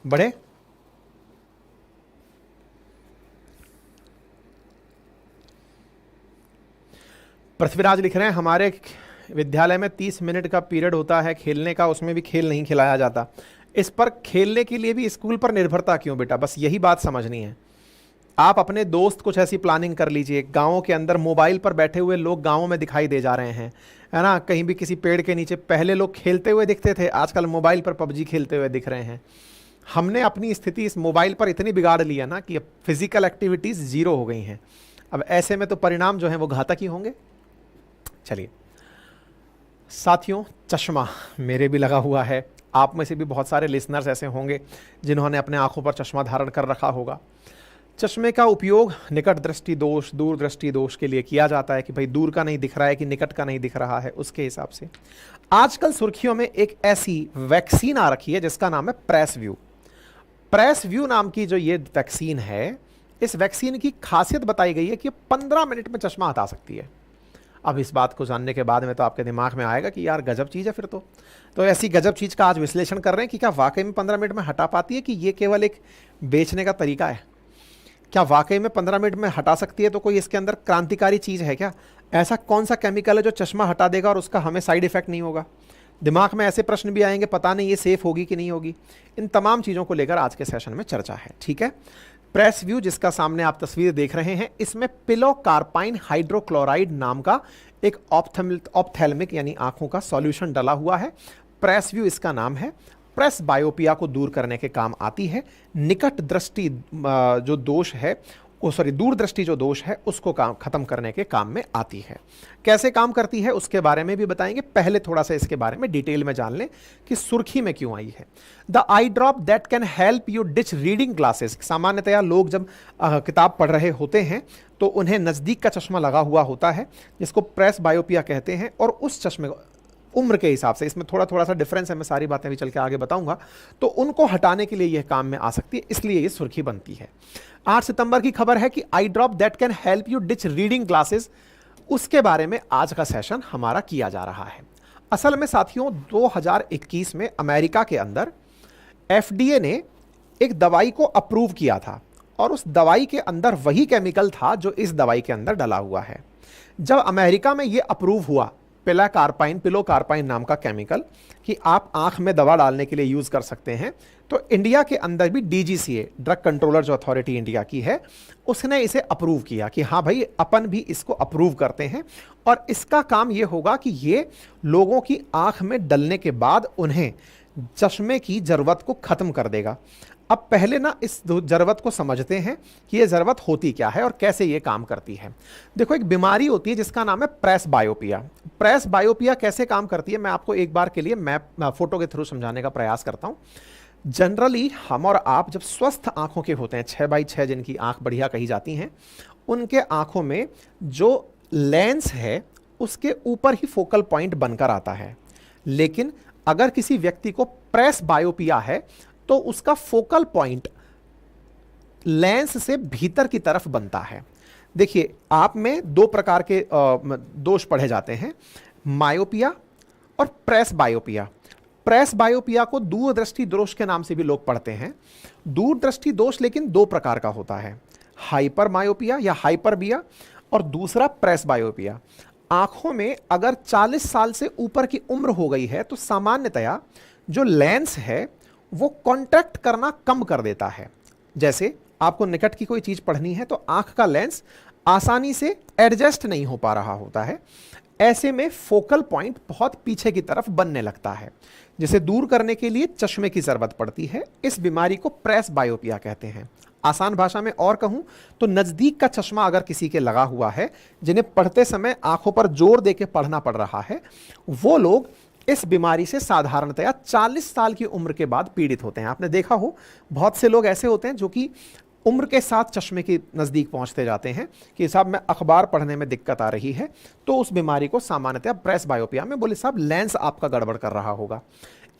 बढ़े। पृथ्वीराज लिख रहे हैं हमारे विद्यालय में 30 मिनट का पीरियड होता है खेलने का, उसमें भी खेल नहीं खिलाया जाता। इस पर खेलने के लिए भी स्कूल पर निर्भरता क्यों बेटा? बस यही बात समझनी है। आप अपने दोस्त कुछ ऐसी प्लानिंग कर लीजिए। गाँवों के अंदर मोबाइल पर बैठे हुए लोग गाँवों में दिखाई दे जा रहे हैं, है ना। कहीं भी किसी पेड़ के नीचे पहले लोग खेलते हुए दिखते थे, आजकल मोबाइल पर पबजी खेलते हुए दिख रहे हैं। हमने अपनी स्थिति इस मोबाइल पर इतनी बिगाड़ ली है ना कि अब फिजिकल एक्टिविटीज जीरो हो गई हैं। अब ऐसे में तो परिणाम जो हैं वो घातक ही होंगे। चलिए साथियों, चश्मा मेरे भी लगा हुआ है, आप में से भी बहुत सारे लिसनर्स ऐसे होंगे जिन्होंने अपने आंखों पर चश्मा धारण कर रखा होगा। चश्मे का उपयोग निकट दृष्टि दोष, दूर दृष्टि दोष के लिए किया जाता है कि भाई दूर का नहीं दिख रहा है कि निकट का नहीं दिख रहा है, उसके हिसाब से। आजकल सुर्खियों में एक ऐसी वैक्सीन आ रखी है जिसका नाम है प्रेसव्यू। प्रेसव्यू नाम की जो ये वैक्सीन है, इस वैक्सीन की खासियत बताई गई है कि 15 मिनट में चश्मा हटा सकती है। अब इस बात को जानने के बाद में तो आपके दिमाग में आएगा कि यार गजब चीज़ है फिर तो ऐसी गजब चीज़ का आज विश्लेषण कर रहे हैं कि क्या वाकई में 15 मिनट में हटा पाती है कि ये केवल एक बेचने का तरीका है। क्या वाकई में 15 मिनट में हटा सकती है तो कोई इसके अंदर क्रांतिकारी चीज़ है क्या? ऐसा कौन सा केमिकल है जो चश्मा हटा देगा और उसका हमें साइड इफेक्ट नहीं होगा? दिमाग में ऐसे प्रश्न भी आएंगे, पता नहीं ये सेफ होगी कि नहीं होगी। इन तमाम चीज़ों को लेकर आज के सेशन में चर्चा है। ठीक है, प्रेसव्यू जिसका सामने आप तस्वीर देख रहे हैं, इसमें पिलोकार्पाइन हाइड्रोक्लोराइड नाम का एक ऑप्थेल्मिक यानी आंखों का सॉल्यूशन डला हुआ है। प्रेसव्यू इसका नाम है। प्रेस बायोपिया को दूर करने के काम आती है। निकट दृष्टि जो दोष है, दूर दृष्टि जो दोष है उसको खत्म करने के काम में आती है। कैसे काम करती है उसके बारे में भी बताएंगे। पहले थोड़ा सा इसके बारे में डिटेल में जान लें कि सुर्खी में क्यों आई है। The I drop that can help you ditch reading glasses. सामान्यतया लोग जब किताब पढ़ रहे होते हैं तो उन्हें नज़दीक का चश्मा लगा हुआ होता है जिसको प्रेस बायोपिया कहते हैं, और उस चश्मे को उम्र के हिसाब से, इसमें थोड़ा सा डिफरेंस है, मैं सारी बातें भी चल के आगे बताऊंगा, तो उनको हटाने के लिए यह काम में आ सकती है, इसलिए ये सुर्खी बनती है। 8 सितंबर की खबर है कि eye drop that can help you ditch reading glasses, उसके बारे में आज का सेशन हमारा किया जा रहा है। असल में साथियों 2021 में अमेरिका के अंदर FDA ने एक दवाई को अप्रूव किया था और उस दवाई के अंदर वही केमिकल था जो इस दवाई के अंदर डला हुआ है। जब अमेरिका में यह अप्रूव हुआ, पिलोकार्पाइन नाम का केमिकल, कि आप आंख में दवा डालने के लिए यूज कर सकते हैं, तो इंडिया के अंदर भी DGCA, ड्रग कंट्रोलर जो अथॉरिटी इंडिया की है, उसने इसे अप्रूव किया कि हाँ भाई अपन भी इसको अप्रूव करते हैं और इसका काम ये होगा कि ये लोगों की आंख में डलने के बाद उन्हें चश्मे की जरूरत को खत्म कर देगा। अब पहले ना इस ज़रूरत को समझते हैं कि ये ज़रूरत होती क्या है और कैसे ये काम करती है। देखो, एक बीमारी होती है जिसका नाम है प्रेस बायोपिया। प्रेस बायोपिया कैसे काम करती है मैं आपको एक बार के लिए मैप फोटो के थ्रू समझाने का प्रयास करता हूँ। जनरली हम और आप जब स्वस्थ आंखों के होते हैं, 6x6 जिनकी आंख बढ़िया कही जाती हैं, उनके आंखों में जो लेंस है उसके ऊपर ही फोकल पॉइंट बनकर आता है। लेकिन अगर किसी व्यक्ति को प्रेस बायोपिया है तो उसका फोकल पॉइंट लेंस से भीतर की तरफ बनता है। देखिए, आप में 2 प्रकार के दोष पढ़े जाते हैं, मायोपिया और प्रेस बायोपिया। प्रेस बायोपिया को दूरदृष्टि दोष के नाम से भी लोग पढ़ते हैं। दूरदृष्टि दोष लेकिन 2 प्रकार का होता है, हाइपर मायोपिया या हाइपरबिया, और दूसरा प्रेस बायोपिया। आंखों में अगर 40 साल से ऊपर की उम्र हो गई है तो सामान्यतया जो लेंस है वो कॉन्ट्रैक्ट करना कम कर देता है। जैसे आपको निकट की कोई चीज पढ़नी है तो आंख का लेंस आसानी से एडजस्ट नहीं हो पा रहा होता है। ऐसे में फोकल पॉइंट बहुत पीछे की तरफ बनने लगता है, जिसे दूर करने के लिए चश्मे की जरूरत पड़ती है। इस बीमारी को प्रेस बायोपिया कहते हैं। आसान भाषा में और कहूं तो नजदीक का चश्मा अगर किसी के लगा हुआ है, जिन्हें पढ़ते समय आंखों पर जोर देकर पढ़ना पड़ रहा है, वो लोग इस बीमारी से साधारणतया 40 साल की उम्र के बाद पीड़ित होते हैं। आपने देखा हो, बहुत से लोग ऐसे होते हैं जो कि उम्र के साथ चश्मे के नज़दीक पहुंचते जाते हैं कि साहब मैं अखबार पढ़ने में दिक्कत आ रही है, तो उस बीमारी को सामान्यतया प्रेस बायोपिया में बोले साहब लेंस आपका गड़बड़ कर रहा होगा।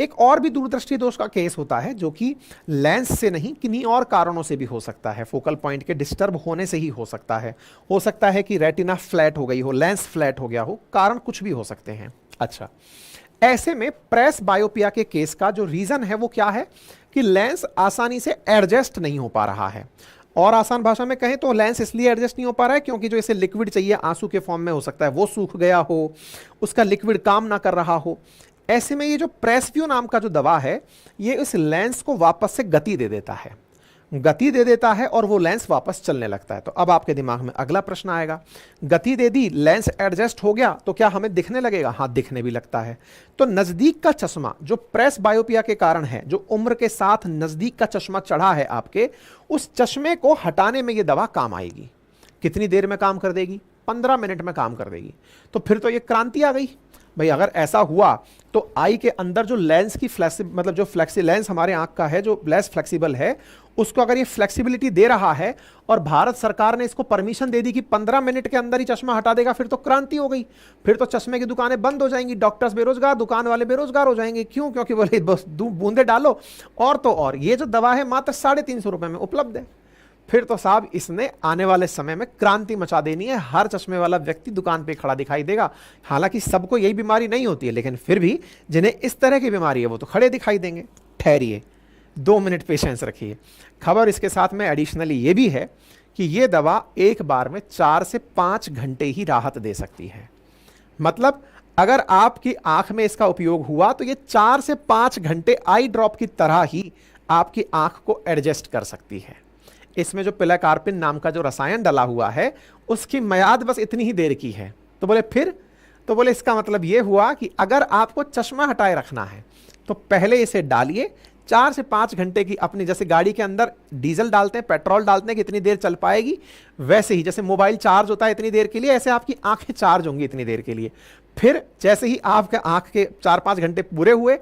एक और भी दूरदृष्टि दोष का केस होता है जो कि लेंस से नहीं, किन्हीं और कारणों से भी हो सकता है। फोकल पॉइंट के डिस्टर्ब होने से ही हो सकता है। हो सकता है कि रेटिना फ्लैट हो गई हो, लेंस फ्लैट हो गया हो, कारण कुछ भी हो सकते हैं। अच्छा, ऐसे में प्रेस बायोपिया के केस का जो रीजन है वो क्या है कि लेंस आसानी से एडजस्ट नहीं हो पा रहा है। और आसान भाषा में कहें तो लेंस इसलिए एडजस्ट नहीं हो पा रहा है क्योंकि जो इसे लिक्विड चाहिए आंसू के फॉर्म में हो सकता है वो सूख गया हो, उसका लिक्विड काम ना कर रहा हो। ऐसे में ये जो प्रेसव्यू नाम का जो दवा है, ये इस लेंस को वापस से गति दे देता है। गति दे देता है और वो लेंस वापस चलने लगता है। तो अब आपके दिमाग में अगला प्रश्न आएगा, गति दे दी, लेंस एडजस्ट हो गया, तो क्या हमें दिखने लगेगा? हाँ, दिखने भी लगता है। तो नजदीक का चश्मा जो प्रेस बायोपिया के कारण है, जो उम्र के साथ नजदीक का चश्मा चढ़ा है आपके, उस चश्मे को हटाने में ये दवा काम आएगी। कितनी देर में काम कर देगी? 15 मिनट में काम कर देगी। तो फिर तो ये क्रांति आ गई भाई। अगर ऐसा हुआ तो आई के अंदर जो लेंस की मतलब जो फ्लेक्सी लेंस हमारे आंख का है, जो लेस फ्लेक्सिबल है, उसको अगर ये फ्लेक्सिबिलिटी दे रहा है और भारत सरकार ने इसको परमिशन दे दी कि 15 मिनट के अंदर ही चश्मा हटा देगा, फिर तो क्रांति हो गई। फिर तो चश्मे की दुकानें बंद हो जाएंगी, डॉक्टर्स बेरोजगार, दुकान वाले बेरोजगार हो जाएंगे। क्यों? क्योंकि बोले बस बूंदे डालो। और तो और ये जो दवा है मात्र 350 रुपए में उपलब्ध है। फिर तो साहब इसने आने वाले समय में क्रांति मचा देनी है। हर चश्मे वाला व्यक्ति दुकान पे खड़ा दिखाई देगा। हालांकि सबको यही बीमारी नहीं होती है, लेकिन फिर भी जिन्हें इस तरह की बीमारी है वो तो खड़े दिखाई देंगे। ठहरिए, 2 मिनट पेशेंस रखिए। खबर इसके साथ में एडिशनली ये भी है कि ये दवा एक बार में 4 से 5 घंटे ही राहत दे सकती है। मतलब अगर आपकी आंख में इसका उपयोग हुआ तो ये 4 से 5 घंटे आई ड्रॉप की तरह ही आपकी आंख को एडजस्ट कर सकती है। इसमें जो पिलाकार्पिन नाम का जो रसायन डला हुआ है, उसकी मियाद बस इतनी ही देर की है। तो बोले फिर? तो बोले इसका मतलब यह हुआ कि अगर आपको चश्मा हटाए रखना है तो पहले इसे डालिए, 4 से 5 घंटे की अपनी, जैसे गाड़ी के अंदर डीजल डालते हैं, पेट्रोल डालते हैं कि इतनी देर चल पाएगी, वैसे ही जैसे मोबाइल चार्ज होता है इतनी देर के लिए, ऐसे आपकी आंखें चार्ज होंगी इतनी देर के लिए। फिर जैसे ही आपके आंख के 4-5 घंटे पूरे हुए,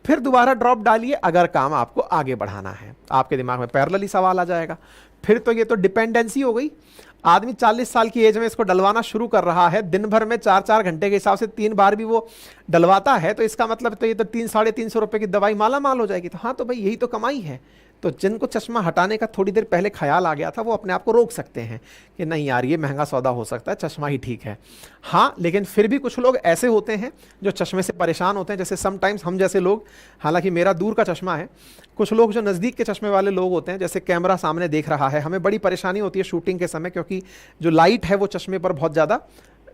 फिर दोबारा ड्रॉप डालिए अगर काम आपको आगे बढ़ाना है। आपके दिमाग में पैरेलली सवाल आ जाएगा, फिर तो ये तो डिपेंडेंसी हो गई। आदमी 40 साल की एज में इसको डलवाना शुरू कर रहा है, दिन भर में 4-4 घंटे के हिसाब से 3 बार भी वो डलवाता है, तो इसका मतलब तो ये तो 300-350 रुपए की दवाई माला माल हो जाएगी। तो हाँ, तो भाई यही तो कमाई है। तो जिनको चश्मा हटाने का थोड़ी देर पहले ख्याल आ गया था, वो अपने आप को रोक सकते हैं कि नहीं यार, ये महंगा सौदा हो सकता है, चश्मा ही ठीक है। हाँ, लेकिन फिर भी कुछ लोग ऐसे होते हैं जो चश्मे से परेशान होते हैं, जैसे समटाइम्स हम जैसे लोग, हालांकि मेरा दूर का चश्मा है, कुछ लोग जो नज़दीक के चश्मे वाले लोग होते हैं, जैसे कैमरा सामने देख रहा है, हमें बड़ी परेशानी होती है शूटिंग के समय, क्योंकि जो लाइट है वो चश्मे पर बहुत ज़्यादा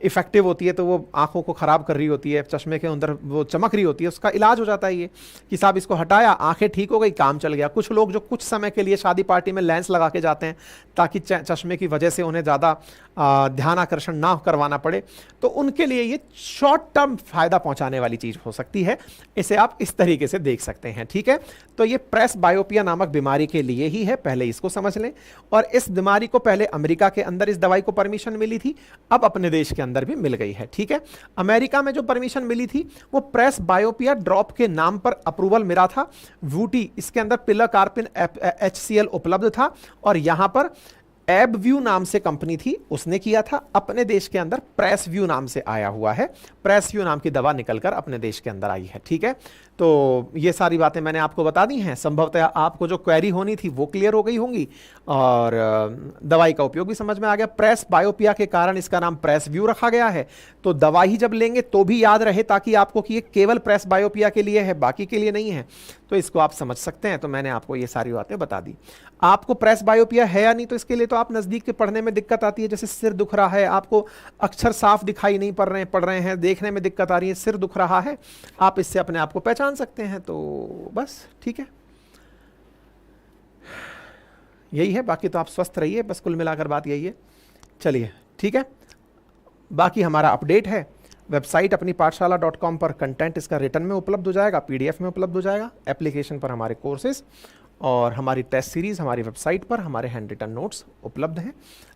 इफेक्टिव होती है, तो वो आंखों को ख़राब कर रही होती है, चश्मे के अंदर वो चमक रही होती है। उसका इलाज हो जाता है ये कि साहब इसको हटाया, आंखें ठीक हो गई, काम चल गया। कुछ लोग जो कुछ समय के लिए शादी पार्टी में लेंस लगा के जाते हैं ताकि चश्मे की वजह से उन्हें ज़्यादा ध्यान आकर्षण ना करवाना पड़े, तो उनके लिए ये शॉर्ट टर्म फ़ायदा पहुंचाने वाली चीज़ हो सकती है। इसे आप इस तरीके से देख सकते हैं, ठीक है। तो ये प्रेस बायोपिया नामक बीमारी के लिए ही है, पहले इसको समझ लें। और इस बीमारी को पहले अमेरिका के अंदर इस दवाई को परमिशन मिली थी, अब अपने देश के अंदर भी मिल गई है, ठीक है। अमेरिका में जो परमिशन मिली थी वो प्रेस बायोपिया ड्रॉप के नाम पर अप्रूवल मिला था। वूटी, इसके अंदर पिलाकार्पिन HCl उपलब्ध था, और यहां पर एबव्यू नाम से कंपनी थी, उसने किया था। अपने देश के अंदर प्रेसव्यू नाम से आया हुआ है, प्रेसव्यू नाम की दवा निकलकर अपने देश के अंदर आई है, ठीक है। तो ये सारी बातें मैंने आपको बता दी हैं। संभवतः आपको जो क्वेरी होनी थी वो क्लियर हो गई होंगी, और दवाई का उपयोग भी समझ में आ गया। प्रेस बायोपिया के कारण इसका नाम प्रेसव्यू रखा गया है। तो दवाई जब लेंगे तो भी याद रहे, ताकि आपको कि ये केवल प्रेस बायोपिया के लिए है, बाकी के लिए नहीं है। तो इसको आप समझ सकते हैं। तो मैंने आपको ये सारी बातें बता दी। आपको प्रेस बायोपिया है या नहीं, तो इसके लिए तो आप नज़दीक के पढ़ने में दिक्कत आती है, जैसे सिर दुख रहा है, आपको अक्षर साफ दिखाई नहीं पड़ रहे हैं, देखने में दिक्कत आ रही है, सिर दुख रहा है, आप इससे अपने आप को पहचान सकते हैं। तो बस ठीक है, यही है। बाकी तो आप स्वस्थ रहिए, बस कुल मिलाकर बात यही है। चलिए ठीक है, बाकी हमारा अपडेट है वेबसाइट अपनी पाठशाला.com पर। कंटेंट इसका रिटर्न में उपलब्ध हो जाएगा, PDF में उपलब्ध हो जाएगा, एप्लीकेशन पर हमारे कोर्सेज और हमारी टेस्ट सीरीज़ हमारी वेबसाइट पर, हमारे हैंड रिटन नोट्स उपलब्ध हैं,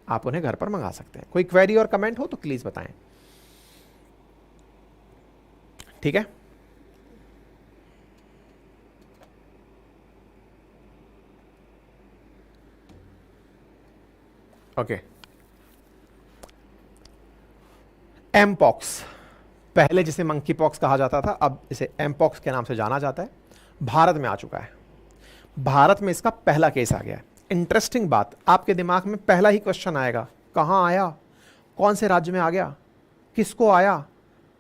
आप उन्हें घर पर मंगा सकते हैं। कोई क्वेरी और कमेंट हो तो प्लीज़ बताएं, ठीक है। ओके, एमपॉक्स, पहले जिसे मंकी पॉक्स कहा जाता था, अब इसे एमपॉक्स के नाम से जाना जाता है, भारत में आ चुका है। भारत में इसका पहला केस आ गया है। इंटरेस्टिंग बात, आपके दिमाग में पहला ही क्वेश्चन आएगा, कहाँ आया, कौन से राज्य में आ गया, किसको आया,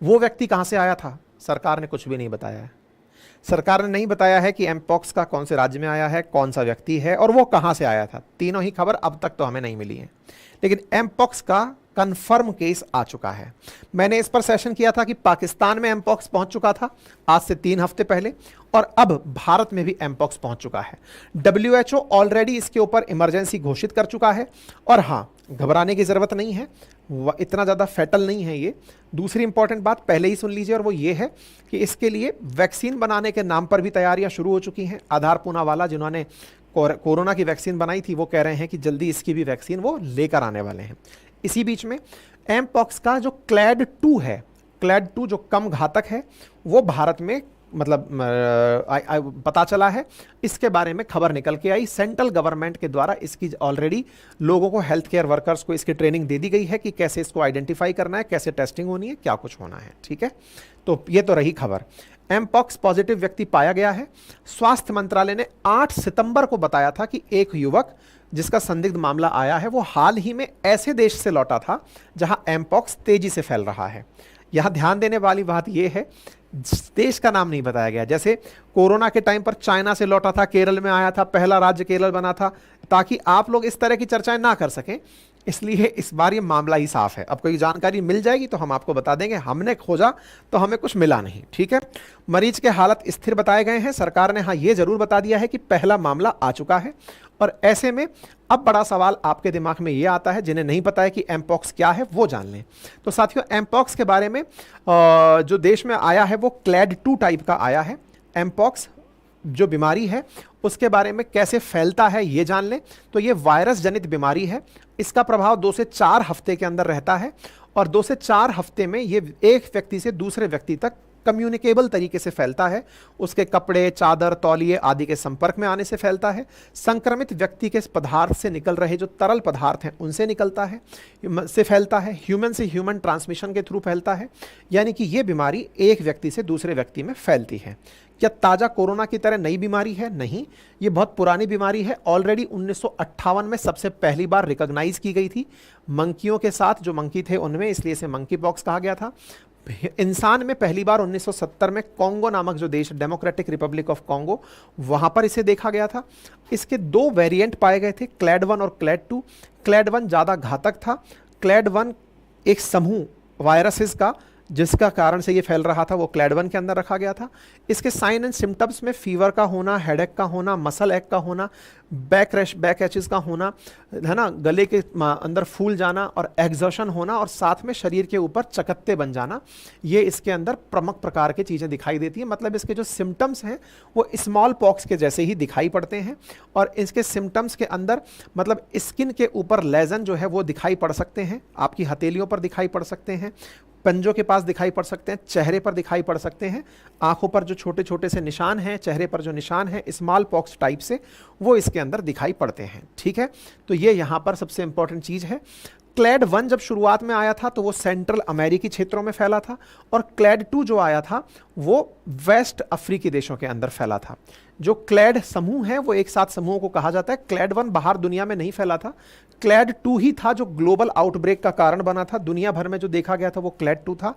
वो व्यक्ति कहाँ से आया था। सरकार ने कुछ भी नहीं बताया है। सरकार ने नहीं बताया है कि एमपॉक्स का कौन से राज्य में आया है, कौन सा व्यक्ति है और वो कहाँ से आया था। तीनों ही खबर अब तक तो हमें नहीं मिली है। लेकिन एमपॉक्स का कंफर्म केस आ चुका है। मैंने इस पर सेशन किया था कि पाकिस्तान में एमपॉक्स पहुंच चुका था आज से 3 हफ्ते पहले, और अब भारत में भी एमपॉक्स पहुंच चुका है। WHO ऑलरेडी इसके ऊपर इमरजेंसी घोषित कर चुका है, और हाँ, घबराने की जरूरत नहीं है, इतना ज़्यादा फैटल नहीं है ये। दूसरी इंपॉर्टेंट बात पहले ही सुन लीजिए, और वो ये है कि इसके लिए वैक्सीन बनाने के नाम पर भी तैयारियां शुरू हो चुकी हैं। आधार पूनावाला जिन्होंने कोरोना की वैक्सीन बनाई थी, वो कह रहे हैं कि जल्दी इसकी भी वैक्सीन वो लेकर आने वाले हैं। इसी बीच में एमपॉक्स का जो क्लैड 2 है, क्लैड 2 जो कम घातक है, वो भारत में मतलब पता चला है। इसके बारे में खबर निकल के आई, सेंट्रल गवर्नमेंट के द्वारा इसकी ऑलरेडी लोगों को, हेल्थ केयर वर्कर्स को इसकी ट्रेनिंग दे दी गई है कि कैसे इसको आइडेंटिफाई करना है, कैसे टेस्टिंग होनी है, क्या कुछ होना है। ठीक है, तो ये तो रही खबर। एमपॉक्स पॉजिटिव व्यक्ति पाया गया है। स्वास्थ्य मंत्रालय ने 8 सितंबर को बताया था कि एक युवक जिसका संदिग्ध मामला आया है, वो हाल ही में ऐसे देश से लौटा था जहां एमपॉक्स तेजी से फैल रहा है। यहां ध्यान देने वाली बात यह है, देश का नाम नहीं बताया गया। जैसे कोरोना के टाइम पर चाइना से लौटा था, केरल में आया था, पहला राज्य केरल बना था, ताकि आप लोग इस तरह की चर्चाएं ना कर सकें, इसलिए इस बार ये मामला ही साफ है। अब कोई जानकारी मिल जाएगी तो हम आपको बता देंगे, हमने खोजा तो हमें कुछ मिला नहीं। ठीक है, मरीज के हालत स्थिर बताए गए हैं। सरकार ने हाँ ये जरूर बता दिया है कि पहला मामला आ चुका है, और ऐसे में अब बड़ा सवाल आपके दिमाग में ये आता है, जिन्हें नहीं पता है कि एमपॉक्स क्या है वो जान लें। तो साथियों, एमपॉक्स के बारे में जो देश में आया है वो क्लैड 2 टाइप का आया है। एमपॉक्स जो बीमारी है उसके बारे में कैसे फैलता है ये जान लें। तो ये वायरस जनित बीमारी है, इसका प्रभाव 2 से 4 हफ्ते के अंदर रहता है, और 2 से 4 हफ्ते में ये एक व्यक्ति से दूसरे व्यक्ति तक कम्युनिकेबल तरीके से फैलता है। उसके कपड़े, चादर, तौलिए आदि के संपर्क में आने से फैलता है। संक्रमित व्यक्ति के पदार्थ से निकल रहे जो तरल पदार्थ हैं उनसे निकलता है, से फैलता है। ह्यूमन से ह्यूमन ट्रांसमिशन के थ्रू फैलता है, यानी कि ये बीमारी एक व्यक्ति से दूसरे व्यक्ति में फैलती है। क्या ताज़ा कोरोना की तरह नई बीमारी है? नहीं, ये बहुत पुरानी बीमारी है। ऑलरेडी 1958 में सबसे पहली बार रिकॉग्नाइज की गई थी मंकियों के साथ, जो मंकी थे उनमें, इसलिए इसे मंकी पॉक्स कहा गया था। इंसान में पहली बार 1970 में कॉन्गो नामक जो देश, डेमोक्रेटिक रिपब्लिक ऑफ कॉन्गो, वहां पर इसे देखा गया था। इसके 2 वेरिएंट पाए गए थे, क्लैड 1 और क्लैड 2। क्लैड 1 ज़्यादा घातक था। क्लैड 1 एक समूह वायरसेस का जिसका कारण से ये फैल रहा था, वो क्लैड 1 के अंदर रखा गया था। इसके साइन एंड सिम्टम्स में फीवर का होना, हेडेक का होना, मसल एक का होना, बैक एचेस का होना, है ना, गले के अंदर फूल जाना और एग्जर्शन होना, और साथ में शरीर के ऊपर चकत्ते बन जाना, ये इसके अंदर प्रमुख प्रकार की चीज़ें दिखाई देती हैं। मतलब इसके जो सिम्टम्स हैं वो स्मॉल पॉक्स के जैसे ही दिखाई पड़ते हैं, और इसके सिम्टम्स के अंदर मतलब स्किन के ऊपर लेजन जो है वो दिखाई पड़ सकते हैं, आपकी हथेलियों पर दिखाई पड़ सकते हैं, पंजों के पास दिखाई पड़ सकते हैं, चेहरे पर दिखाई पड़ सकते हैं, आंखों पर जो छोटे छोटे से निशान हैं, चेहरे पर जो निशान है स्मॉल पॉक्स टाइप से, वो इसके अंदर दिखाई पड़ते हैं। ठीक है, तो ये यहाँ पर सबसे इंपॉर्टेंट चीज़ है। क्लैड 1 जब शुरुआत में आया था तो वो सेंट्रल अमेरिकी क्षेत्रों में फैला था, और क्लैड 2 जो आया था वो वेस्ट अफ्रीकी देशों के अंदर फैला था। जो क्लैड समूह है वो एक साथ समूहों को कहा जाता है। क्लैड 1 बाहर दुनिया में नहीं फैला था, क्लैड 2 ही था जो ग्लोबल आउटब्रेक का कारण बना था। दुनिया भर में जो देखा गया था वो क्लैड 2 था।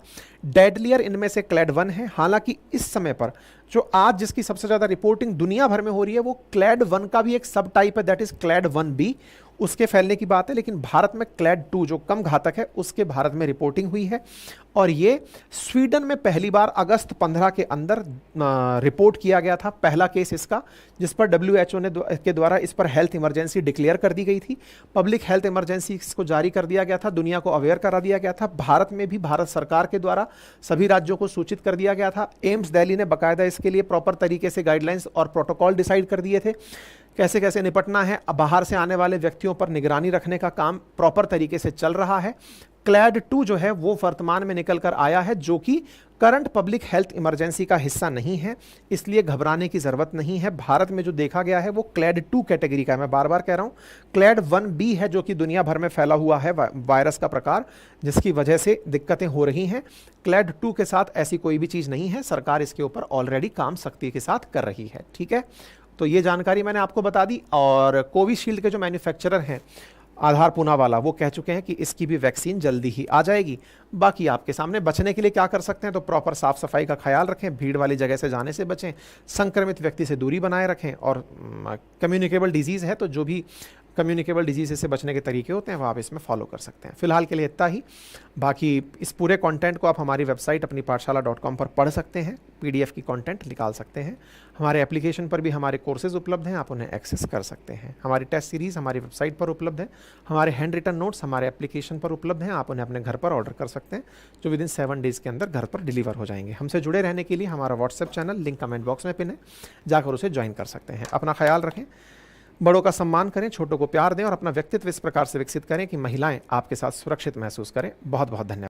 डेडलियर इनमें से क्लैड 1 है। हालांकि इस समय पर जो आज जिसकी सबसे ज़्यादा रिपोर्टिंग दुनिया भर में हो रही है वो क्लैड 1 का भी एक सब टाइप है, दैट इज क्लैड 1B, उसके फैलने की बात है। लेकिन भारत में क्लैड 2 जो कम घातक है उसके भारत में रिपोर्टिंग हुई है, और ये स्वीडन में पहली बार अगस्त 15 के अंदर रिपोर्ट किया गया था, पहला केस इसका, जिस पर WHO के द्वारा इस पर हेल्थ इमरजेंसी डिक्लेयर कर दी गई थी। पब्लिक हेल्थ इमरजेंसी इसको जारी कर दिया गया था, दुनिया को अवेयर करा दिया गया था। भारत में भी भारत सरकार के द्वारा सभी राज्यों को सूचित कर दिया गया था। एम्स दिल्ली ने बाकायदा इसके लिए प्रॉपर तरीके से गाइडलाइंस और प्रोटोकॉल डिसाइड कर दिए थे, कैसे कैसे निपटना है। बाहर से आने वाले व्यक्तियों पर निगरानी रखने का काम प्रॉपर तरीके से चल रहा है। क्लैड 2 जो है वो वर्तमान में निकल कर आया है, जो कि करंट पब्लिक हेल्थ इमरजेंसी का हिस्सा नहीं है, इसलिए घबराने की ज़रूरत नहीं है। भारत में जो देखा गया है वो क्लैड 2 कैटेगरी का है। मैं बार बार कह रहा हूँ, क्लैड 1B है जो कि दुनिया भर में फैला हुआ है वायरस का प्रकार, जिसकी वजह से दिक्कतें हो रही हैं। क्लैड 2 के साथ ऐसी कोई भी चीज़ नहीं है, सरकार इसके ऊपर ऑलरेडी काम सख्ती के साथ कर रही है। ठीक है, तो ये जानकारी मैंने आपको बता दी। और कोविशील्ड के जो मैन्युफैक्चरर हैं आधार पूनावाला, वो कह चुके हैं कि इसकी भी वैक्सीन जल्दी ही आ जाएगी। बाकी आपके सामने बचने के लिए क्या कर सकते हैं, तो प्रॉपर साफ सफाई का ख्याल रखें, भीड़ वाली जगह से जाने से बचें, संक्रमित व्यक्ति से दूरी बनाए रखें, और कम्युनिकेबल डिजीज़ है तो जो भी कम्युनिकेबल डिजीज से बचने के तरीके होते हैं वो आप इसमें फॉलो कर सकते हैं। फिलहाल के लिए इतना ही। बाकी इस पूरे कंटेंट को आप हमारी वेबसाइट अपनी पाठशाला.com पर पढ़ सकते हैं, पीडीएफ की कंटेंट निकाल सकते हैं। हमारे एप्लीकेशन पर भी हमारे कोर्सेज उपलब्ध हैं, आप उन्हें एक्सेस कर सकते हैं। हमारी टेस्ट सीरीज़ हमारी वेबसाइट पर उपलब्ध है, हमारे हैंड रिटन नोट्स हमारे एप्लीकेशन पर उपलब्ध हैं, आप उन्हें अपने घर पर ऑर्डर कर सकते हैं, जो विदिन 7 डेज़ के अंदर घर पर डिलीवर हो जाएंगे। हमसे जुड़े रहने के लिए हमारा WhatsApp channel link comment box में पिन है, जाकर उसे ज्वाइन कर सकते हैं। अपना ख्याल रखें, बड़ों का सम्मान करें, छोटों को प्यार दें और अपना व्यक्तित्व इस प्रकार से विकसित करें कि महिलाएं आपके साथ सुरक्षित महसूस करें। बहुत बहुत धन्यवाद।